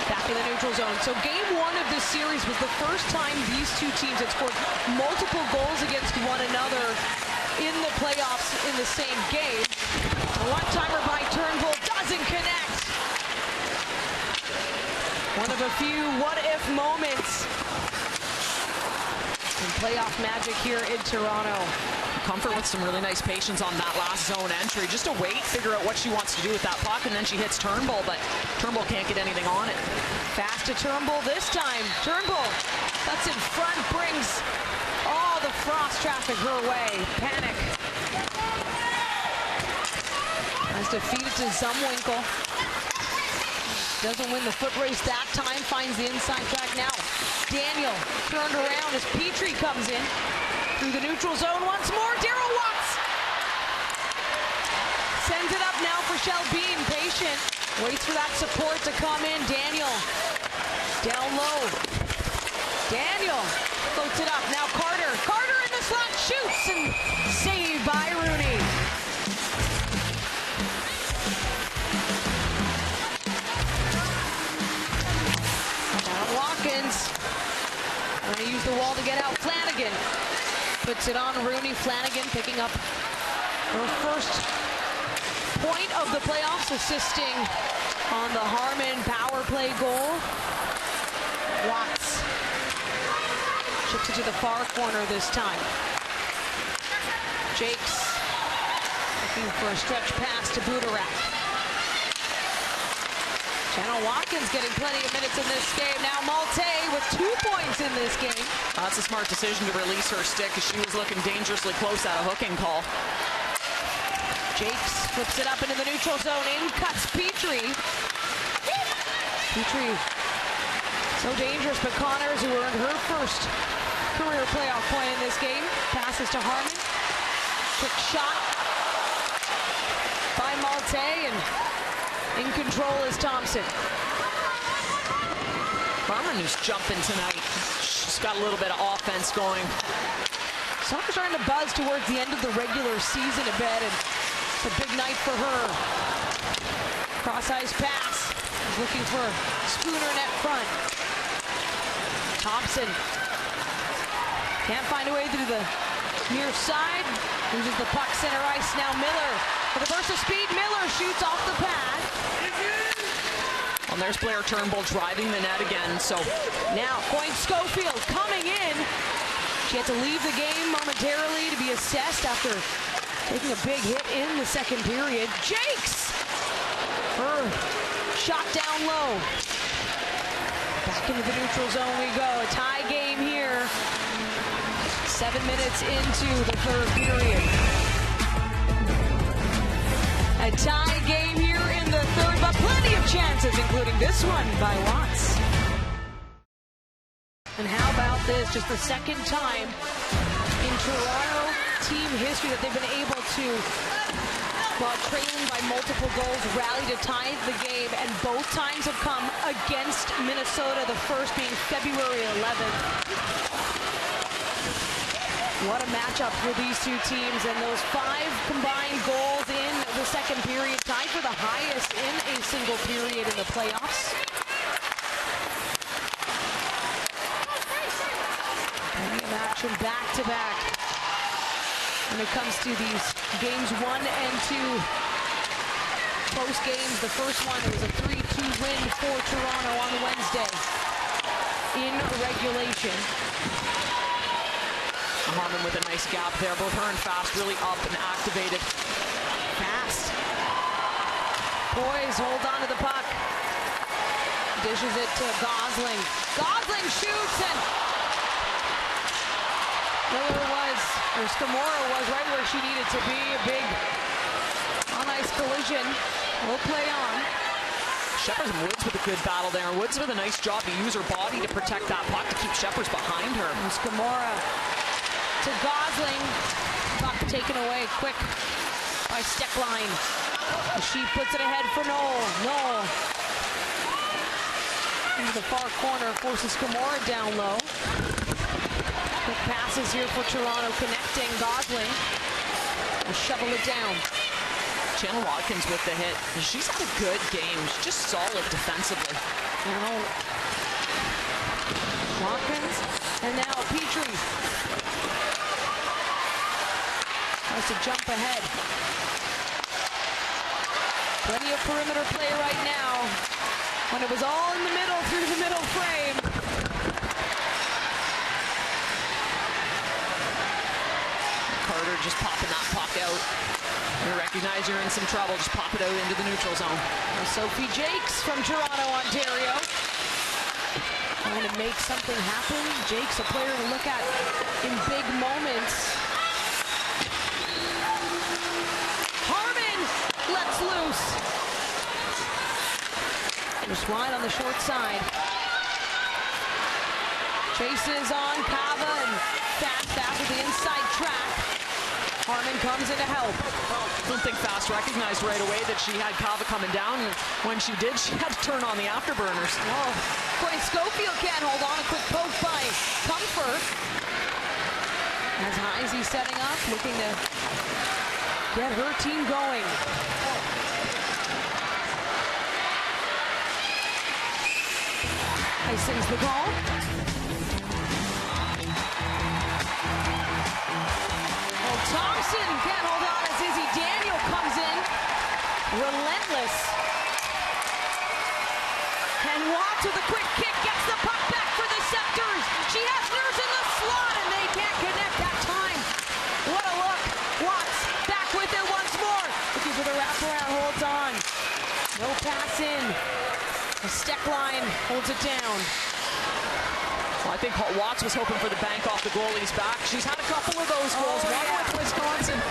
Back in the neutral zone. So game 1 of this series was the first time these two teams had scored multiple goals against one another in the playoffs in the same game. A one-timer by Turnbull doesn't connect. One of a few what-if moments in playoff magic here in Toronto. Comfort with some really nice patience on that last zone entry. Just to wait, figure out what she wants to do with that puck, and then she hits Turnbull, but Turnbull can't get anything on it. Fast to Turnbull this time. Turnbull, that's in front, brings all the Frost traffic her way. Panic. Has to feed it to Zumwinkle. Doesn't win the foot race that time, finds the inside track now. Daniel turned around as Petrie comes in. Through the neutral zone once more, Daryl Watts sends it up now for Shell Beam. Patient. Waits for that support to come in. Daniel. Down low. Daniel floats it up. Now Carter. Carter in the slot. Shoots and saved by Rooney. Watkins. Going to use the wall to get out. Flanagan puts it on Rooney. Flanagan picking up her first point of the playoffs, assisting on the Harmon power play goal. Watts chips it to the far corner this time. Jakes looking for a stretch pass to Budarak. Shannon Watkins getting plenty of minutes in this game. Now Malte with 2 points in this game. That's a smart decision to release her stick as she was looking dangerously close at a hooking call. Jakes flips it up into the neutral zone. In cuts Petrie. Petrie so dangerous, but Connors, who earned her first career playoff point in this game, passes to Harmon. Quick shot by Malte, and in control is Thompson. Harmon who's jumping tonight. She's got a little bit of offense going. Soccer's starting to buzz towards the end of the regular season a bit, and it's a big night for her. Cross-ice pass. He's looking for Spooner net front. Thompson can't find a way to the near side. Loses the puck center ice. Now Miller for the burst of speed. Miller shoots off the pad. And there's Blair Turnbull driving the net again. So now Coyne Schofield coming in. She had to leave the game momentarily to be assessed after taking a big hit in the second period. Jakes! Her shot down low. Back into the neutral zone we go. A tie game here. 7 minutes into the third period. A tie game here in the third, but plenty of chances, including this one by Watts. And how about this? Just the second time in Toronto team history that they've been able to, while trailing by multiple goals, rally to tie the game, and both times have come against Minnesota, the first being February 11th. What a matchup for these two teams, and those 5 combined goals in the second period, tied for the highest in a single period in the playoffs. Plenty of action back to back when it comes to these games 1 and 2. Close games. The first one, it was a 3-2 win for Toronto on Wednesday in regulation. Harmon with a nice gap there. Both her and Fast really up and activated. Fast. Poise, hold on to the puck. Dishes it to Gosling. Gosling shoots, and Miller was, or Scamora was right where she needed to be. A big on-ice collision. Will play on. Sheppers and Woods with a good battle there. Woods with a nice job to use her body to protect that puck to keep Sheppers behind her. And Scamora to Gosling. Puck taken away quick by Steckline. She puts it ahead for Noel. Noel into the far corner, forces Scamora down low. Quick passes here for Toronto, connecting. Gosling will shovel it down. Shannon Watkins with the hit. She's had a good game. She's just solid defensively. Now Watkins, and now Petrie tries to jump ahead. Plenty of perimeter play right now. When it was all in the middle, through the middle frame. Carter just popping that puck out. You recognize you're in some trouble, just pop it out into the neutral zone. Sophie Jakes from Toronto, Ontario. Trying to make something happen. Jakes, a player to look at in big moments. Harmon lets loose. Just wide on the short side. Chases on Kava, and Fast after the inside track. Harmon comes in to help. I don't think Fast recognized right away that she had Kava coming down, and when she did, she had to turn on the afterburners. Oh, boy, Schofield can't hold on. A quick poke by Comfort. As Heisey setting up, looking to get her team going. Icing's the call. Oh, Thompson can't hold on as Izzy Daniel comes in. Relentless. And Watts with a quick kick gets the puck back for the Sceptres. She has Nurse in the slot and they can't connect that time. What a look. Watts back with it once more. Looking for the wraparound, holds on. No pass in. The Steckline holds it down. Well, I think Watts was hoping for the bank off the goalie's back. She's had a couple of those goals. One with Wisconsin.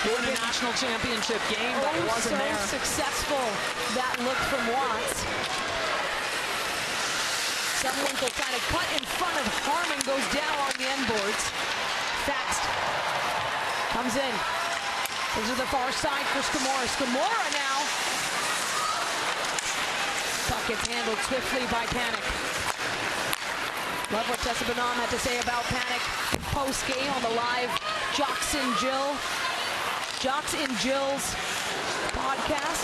Won a national championship game, but it wasn't there. Successful, that look from Watts. Sumwinkle trying to cut in front of Harmon, goes down on the end boards. Fast comes in. Goes to the far side for Scamora. Scamora now. Puck gets handled swiftly by Panic. Love what Tessa Bonham had to say about Panic post-game on the live Jocks and Jill's podcast.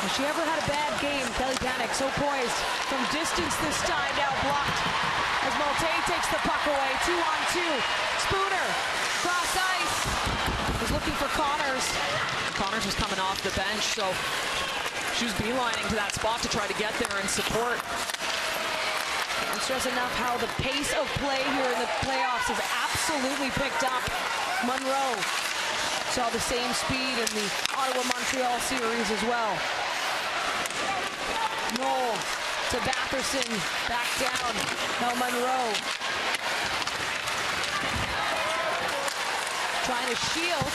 Has she ever had a bad game? Kelly Panic so poised from distance this time, now blocked as Molte takes the puck away. 2-on-2. Spooner cross ice. Was looking for Connors. Connors was coming off the bench, so she was beelining to that spot to try to get there and support. Can't stress enough how the pace of play here in the playoffs has absolutely picked up. Monroe saw the same speed in the Ottawa-Montreal series as well. Knoll to Batherson, back down. Now Monroe trying to shield.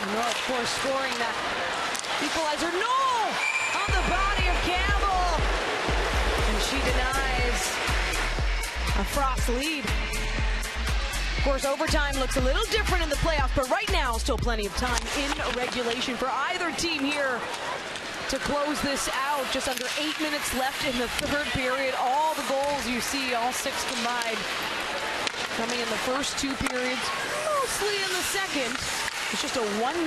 Monroe, of course, scoring that equalizer. Knoll on the body of Campbell, and she denies a Frost lead. Of course, overtime looks a little different in the playoffs, but right now, still plenty of time in regulation for either team here to close this out. Just under 8 minutes left in the third period. All the goals you see, all 6 combined, coming in the first 2 periods, mostly in the second. It's just a 1-0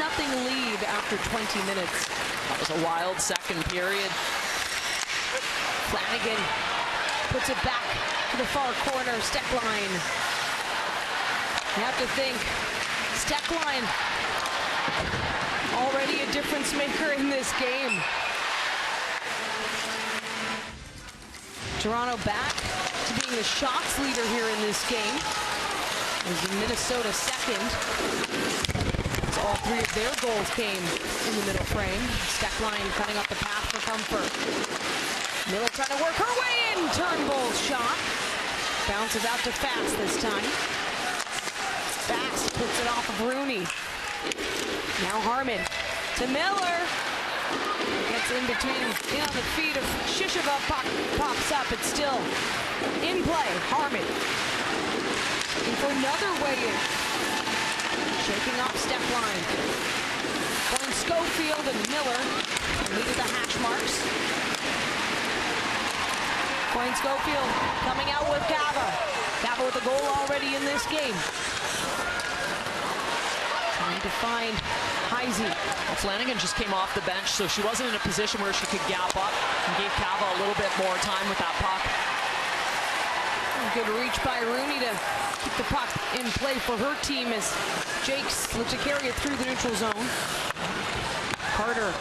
lead after 20 minutes. That was a wild second period. Flanagan puts it back to the far corner, Steckline. You have to think, Steckline already a difference maker in this game. Toronto back to being the shots leader here in this game. As Minnesota second. As all 3 of their goals came in the middle frame. Steckline cutting up the path for Comfort. Miller trying to work her way in. Turnbull's shot. Bounces out to Fast this time. Fast puts it off of Rooney. Now Harmon to Miller. Gets in between on the feet of Shisheva. Pops up. It's still in play. Harmon looking for another way in. Shaking off Steckline. Going Schofield and Miller. Lead to the hash marks. Going Schofield coming out with Cava. Cava with a goal already in this game. Trying to find Heisey. Well, Flanagan just came off the bench, so she wasn't in a position where she could gap up and gave Cava a little bit more time with that puck. Good reach by Rooney to keep the puck in play for her team as Jakes looks to carry it through the neutral zone. Carter.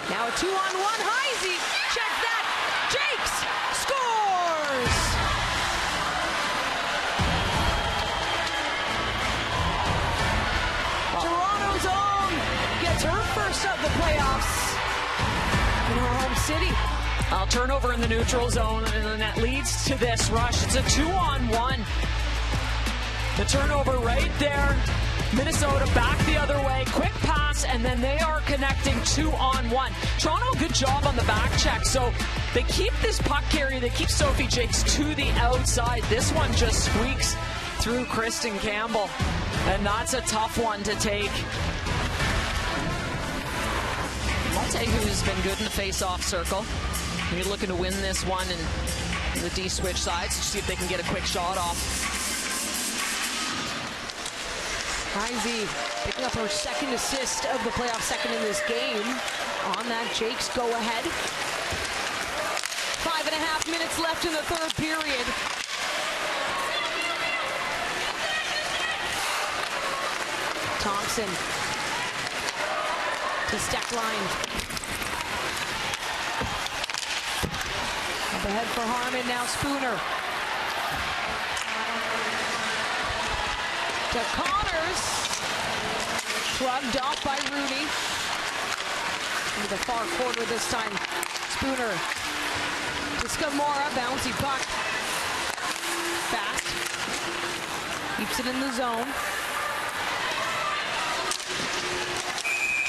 Now a 2-on-1. Heisey. Check that. Jakes scores. Toronto's own gets her first of the playoffs in her home city. I'll turnover in the neutral zone, and then that leads to this rush. It's a 2-on-1. The turnover right there. Minnesota back the other way. Quick pass, and then they are connecting 2-on-1. Toronto, good job on the back check. So they keep this puck carry. They keep Sophie Jakes to the outside. This one just squeaks through Kristen Campbell, and that's a tough one to take. Malte, who's been good in the face-off circle. You're looking to win this one in the D-switch side, so see if they can get a quick shot off. Heisey picking up her second assist of the playoff, second in this game. On that Jake's go-ahead. 5.5 minutes left in the third period. Thompson to Steckline. Up ahead for Harmon, now Spooner. To Connors. Shrugged off by Rooney. Into the far quarter this time. Spooner. To Scamora, bouncy puck. Fast. Keeps it in the zone.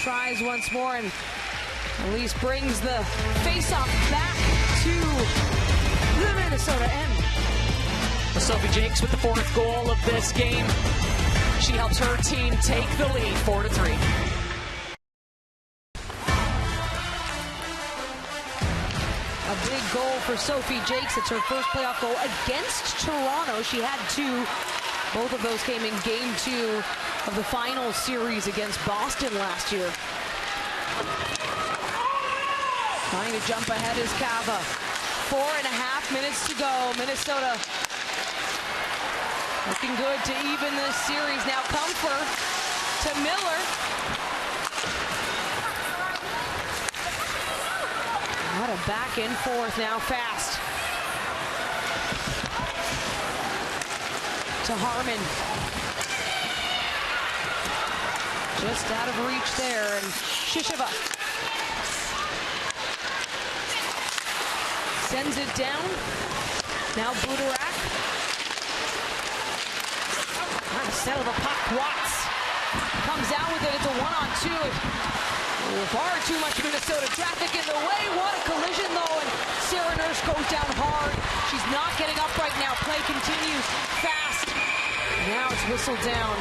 Tries once more and at least brings the face-off back to the Minnesota end. Sophie Jakes with the fourth goal of this game. She helps her team take the lead 4-3. A big goal for Sophie Jakes. It's her first playoff goal against Toronto. She had two. Both of those came in game 2 of the final series against Boston last year. Trying to jump ahead is Cava. 4.5 minutes to go. Minnesota looking good to even this series. Now Comfort to Miller. What a back and forth now, fast. To Harmon. Just out of reach there, and Shisheva sends it down. Now Budarak. Trying to settle the puck. Watts comes out with it. It's a 1-on-2. Far too much Minnesota traffic in the way. What a collision though, and Sarah Nurse goes down hard. She's not getting up right now. Play continues fast. Now it's whistled down.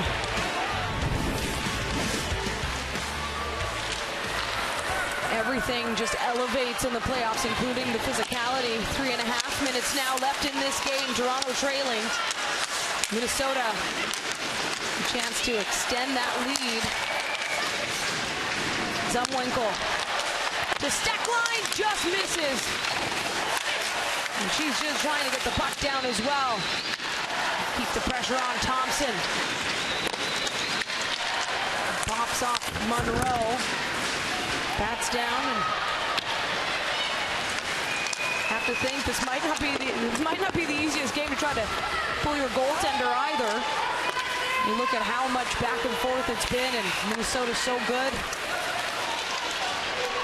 Everything just elevates in the playoffs, including the physicality. 3.5 minutes now left in this game. Toronto trailing. Minnesota, a chance to extend that lead. Zumwinkle to Steckline, just misses. And she's just trying to get the puck down as well. Keep the pressure on Thompson. Pops off Monroe. Bats down, and have to think this might not be the easiest game to try to pull your goaltender either. You look at how much back and forth it's been, and Minnesota's so good.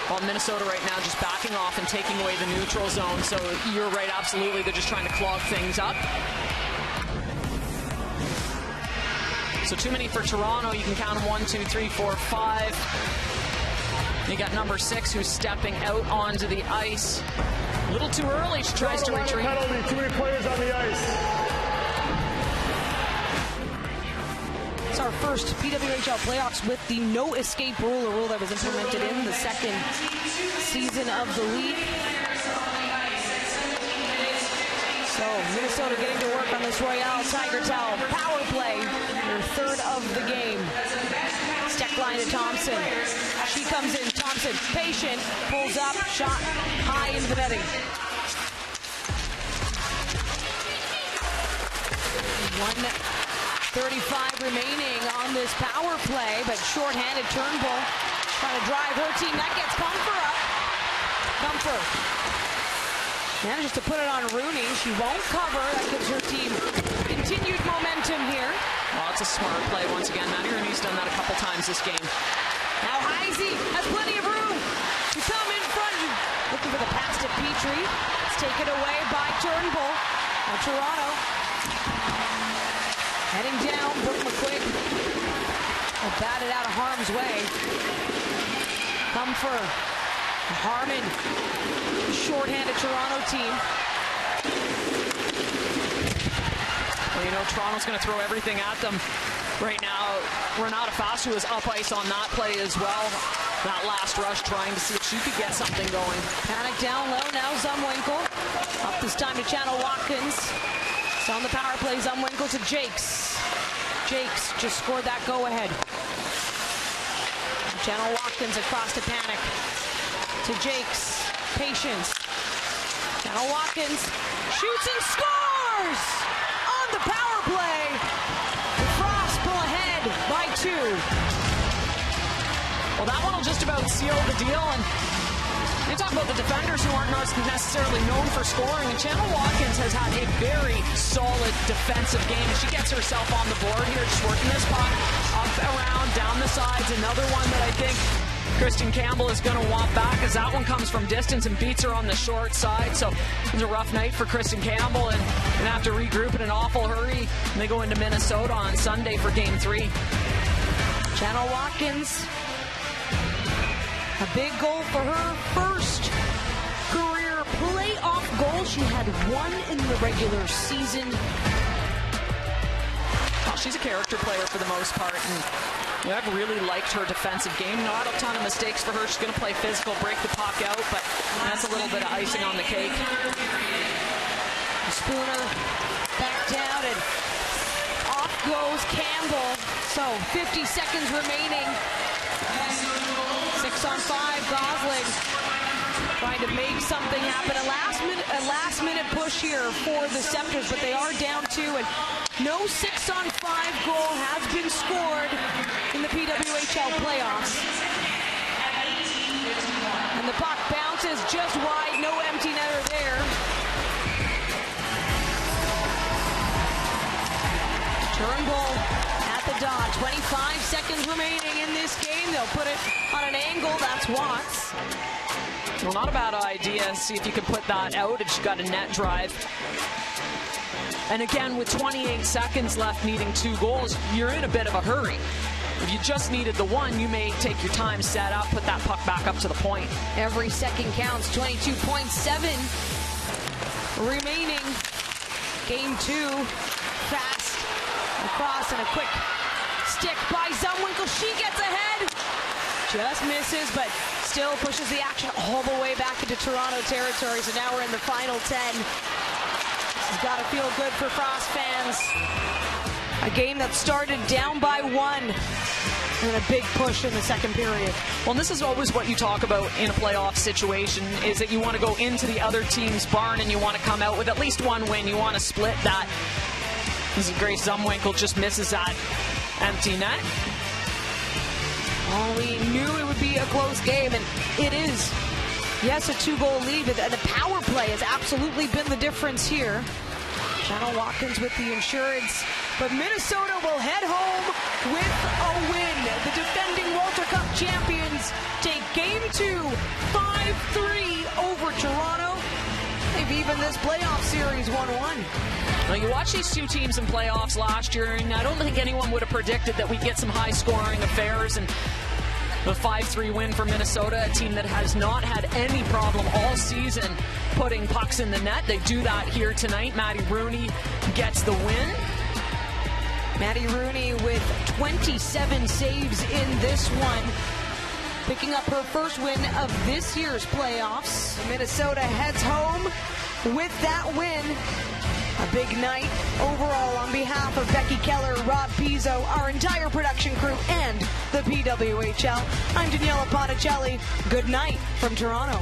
Well, Minnesota right now just backing off and taking away the neutral zone. So you're right, absolutely. They're just trying to clog things up. So too many for Toronto. You can count them 1, 2, 3, 4, 5. You got number 6 who's stepping out onto the ice. A little too early. She tries to retreat. Penalty. Too many players on the ice. It's our first PWHL playoffs with the no escape rule, a rule that was implemented in the second season of the league. So Minnesota getting to work on this Royale Tiger Towel power play, their third of the game. Steckline to Thompson. She comes in. Thompson, patient, pulls up, shot high into the netting. 1:35 remaining on this power play, but shorthanded Turnbull trying to drive her team. That gets Comfort up. Comfort manages to put it on Rooney. She won't cover. That gives her team continued momentum here. Well, it's a smart play once again. Maddie Rooney's done that a couple times this game. Now Heisey has plenty of room to come in front. Looking for the pass to Petrie. It's taken away by Turnbull. Now Toronto heading down. Brooke McQuigg will bat it out of harm's way. Comfort. Harmon. Shorthanded Toronto team. Well, you know know Toronto's going to throw everything at them right now. Renata Fastu is up ice on that play as well. That last rush trying to see if she could get something going. Panic down low now, Zumwinkle. Up this time to Channel Watkins. It's on the power play, Zumwinkle to Jakes. Jakes just scored that go-ahead. Channel Watkins across to Panic. To Jakes. Patience. Channel Watkins shoots and scores! On the power play. The Frost pull ahead by 2. Well, that one will just about seal the deal. And you talk about the defenders who aren't necessarily known for scoring. And Channel Watkins has had a very solid defensive game. She gets herself on the board here, just working this puck up, around, down the sides. Another one that I think Kristen Campbell is going to want back, as that one comes from distance and beats her on the short side. So it was a rough night for Kristen Campbell, and going to have to regroup in an awful hurry. And they go into Minnesota on Sunday for Game 3. Channel Watkins, a big goal for her first career playoff goal. She had 1 in the regular season. Well, she's a character player for the most part, and I've really liked her defensive game. Not a ton of mistakes for her. She's going to play physical, break the puck out, but that's a little bit of icing on the cake. Spooner back down, and off goes Campbell. So 50 seconds remaining. 6-on-5, Gosling trying to make something happen. A last minute push here for the Sceptres, but they are down 2, and no 6-on-5 goal has been scored in the PWHL playoffs. And the puck bounces just wide, no empty netter there. Turnbull at the dot, 25 seconds remaining in this game. They'll put it on an angle, that's Watts. Well, not a bad idea. See if you can put that out if she got a net drive. And again, with 28 seconds left, needing 2 goals, you're in a bit of a hurry. If you just needed the 1, you may take your time, set up, put that puck back up to the point. Every second counts, 22.7 remaining. Game 2, fast across, and a quick stick by Zumwinkle. She gets ahead, just misses, but still pushes the action all the way back into Toronto territory. So now we're in the final 10. This has got to feel good for Frost fans. A game that started down by 1 and a big push in the second period. Well, this is always what you talk about in a playoff situation, is that you want to go into the other team's barn and you want to come out with at least 1 win. You want to split that. This is Grace Zumwinkle, just misses that empty net. Well, we knew it would be a close game, and it is. Yes, a 2-goal lead, and the power play has absolutely been the difference here. Channel Watkins with the insurance, but Minnesota will head home with a win. The defending Walter Cup champions take Game 2, 5-3 over Toronto. They've even this playoff series 1-1. Now, you watch these 2 teams in playoffs last year, and I don't think anyone would have predicted that we'd get some high-scoring affairs. And the 5-3 win for Minnesota, a team that has not had any problem all season putting pucks in the net. They do that here tonight. Maddie Rooney gets the win. Maddie Rooney with 27 saves in this one, picking up her first win of this year's playoffs. Minnesota heads home with that win. A big night overall on behalf of Becky Keller, Rob Pizzo, our entire production crew, and the PWHL. I'm Daniela Ponticelli. Good night from Toronto.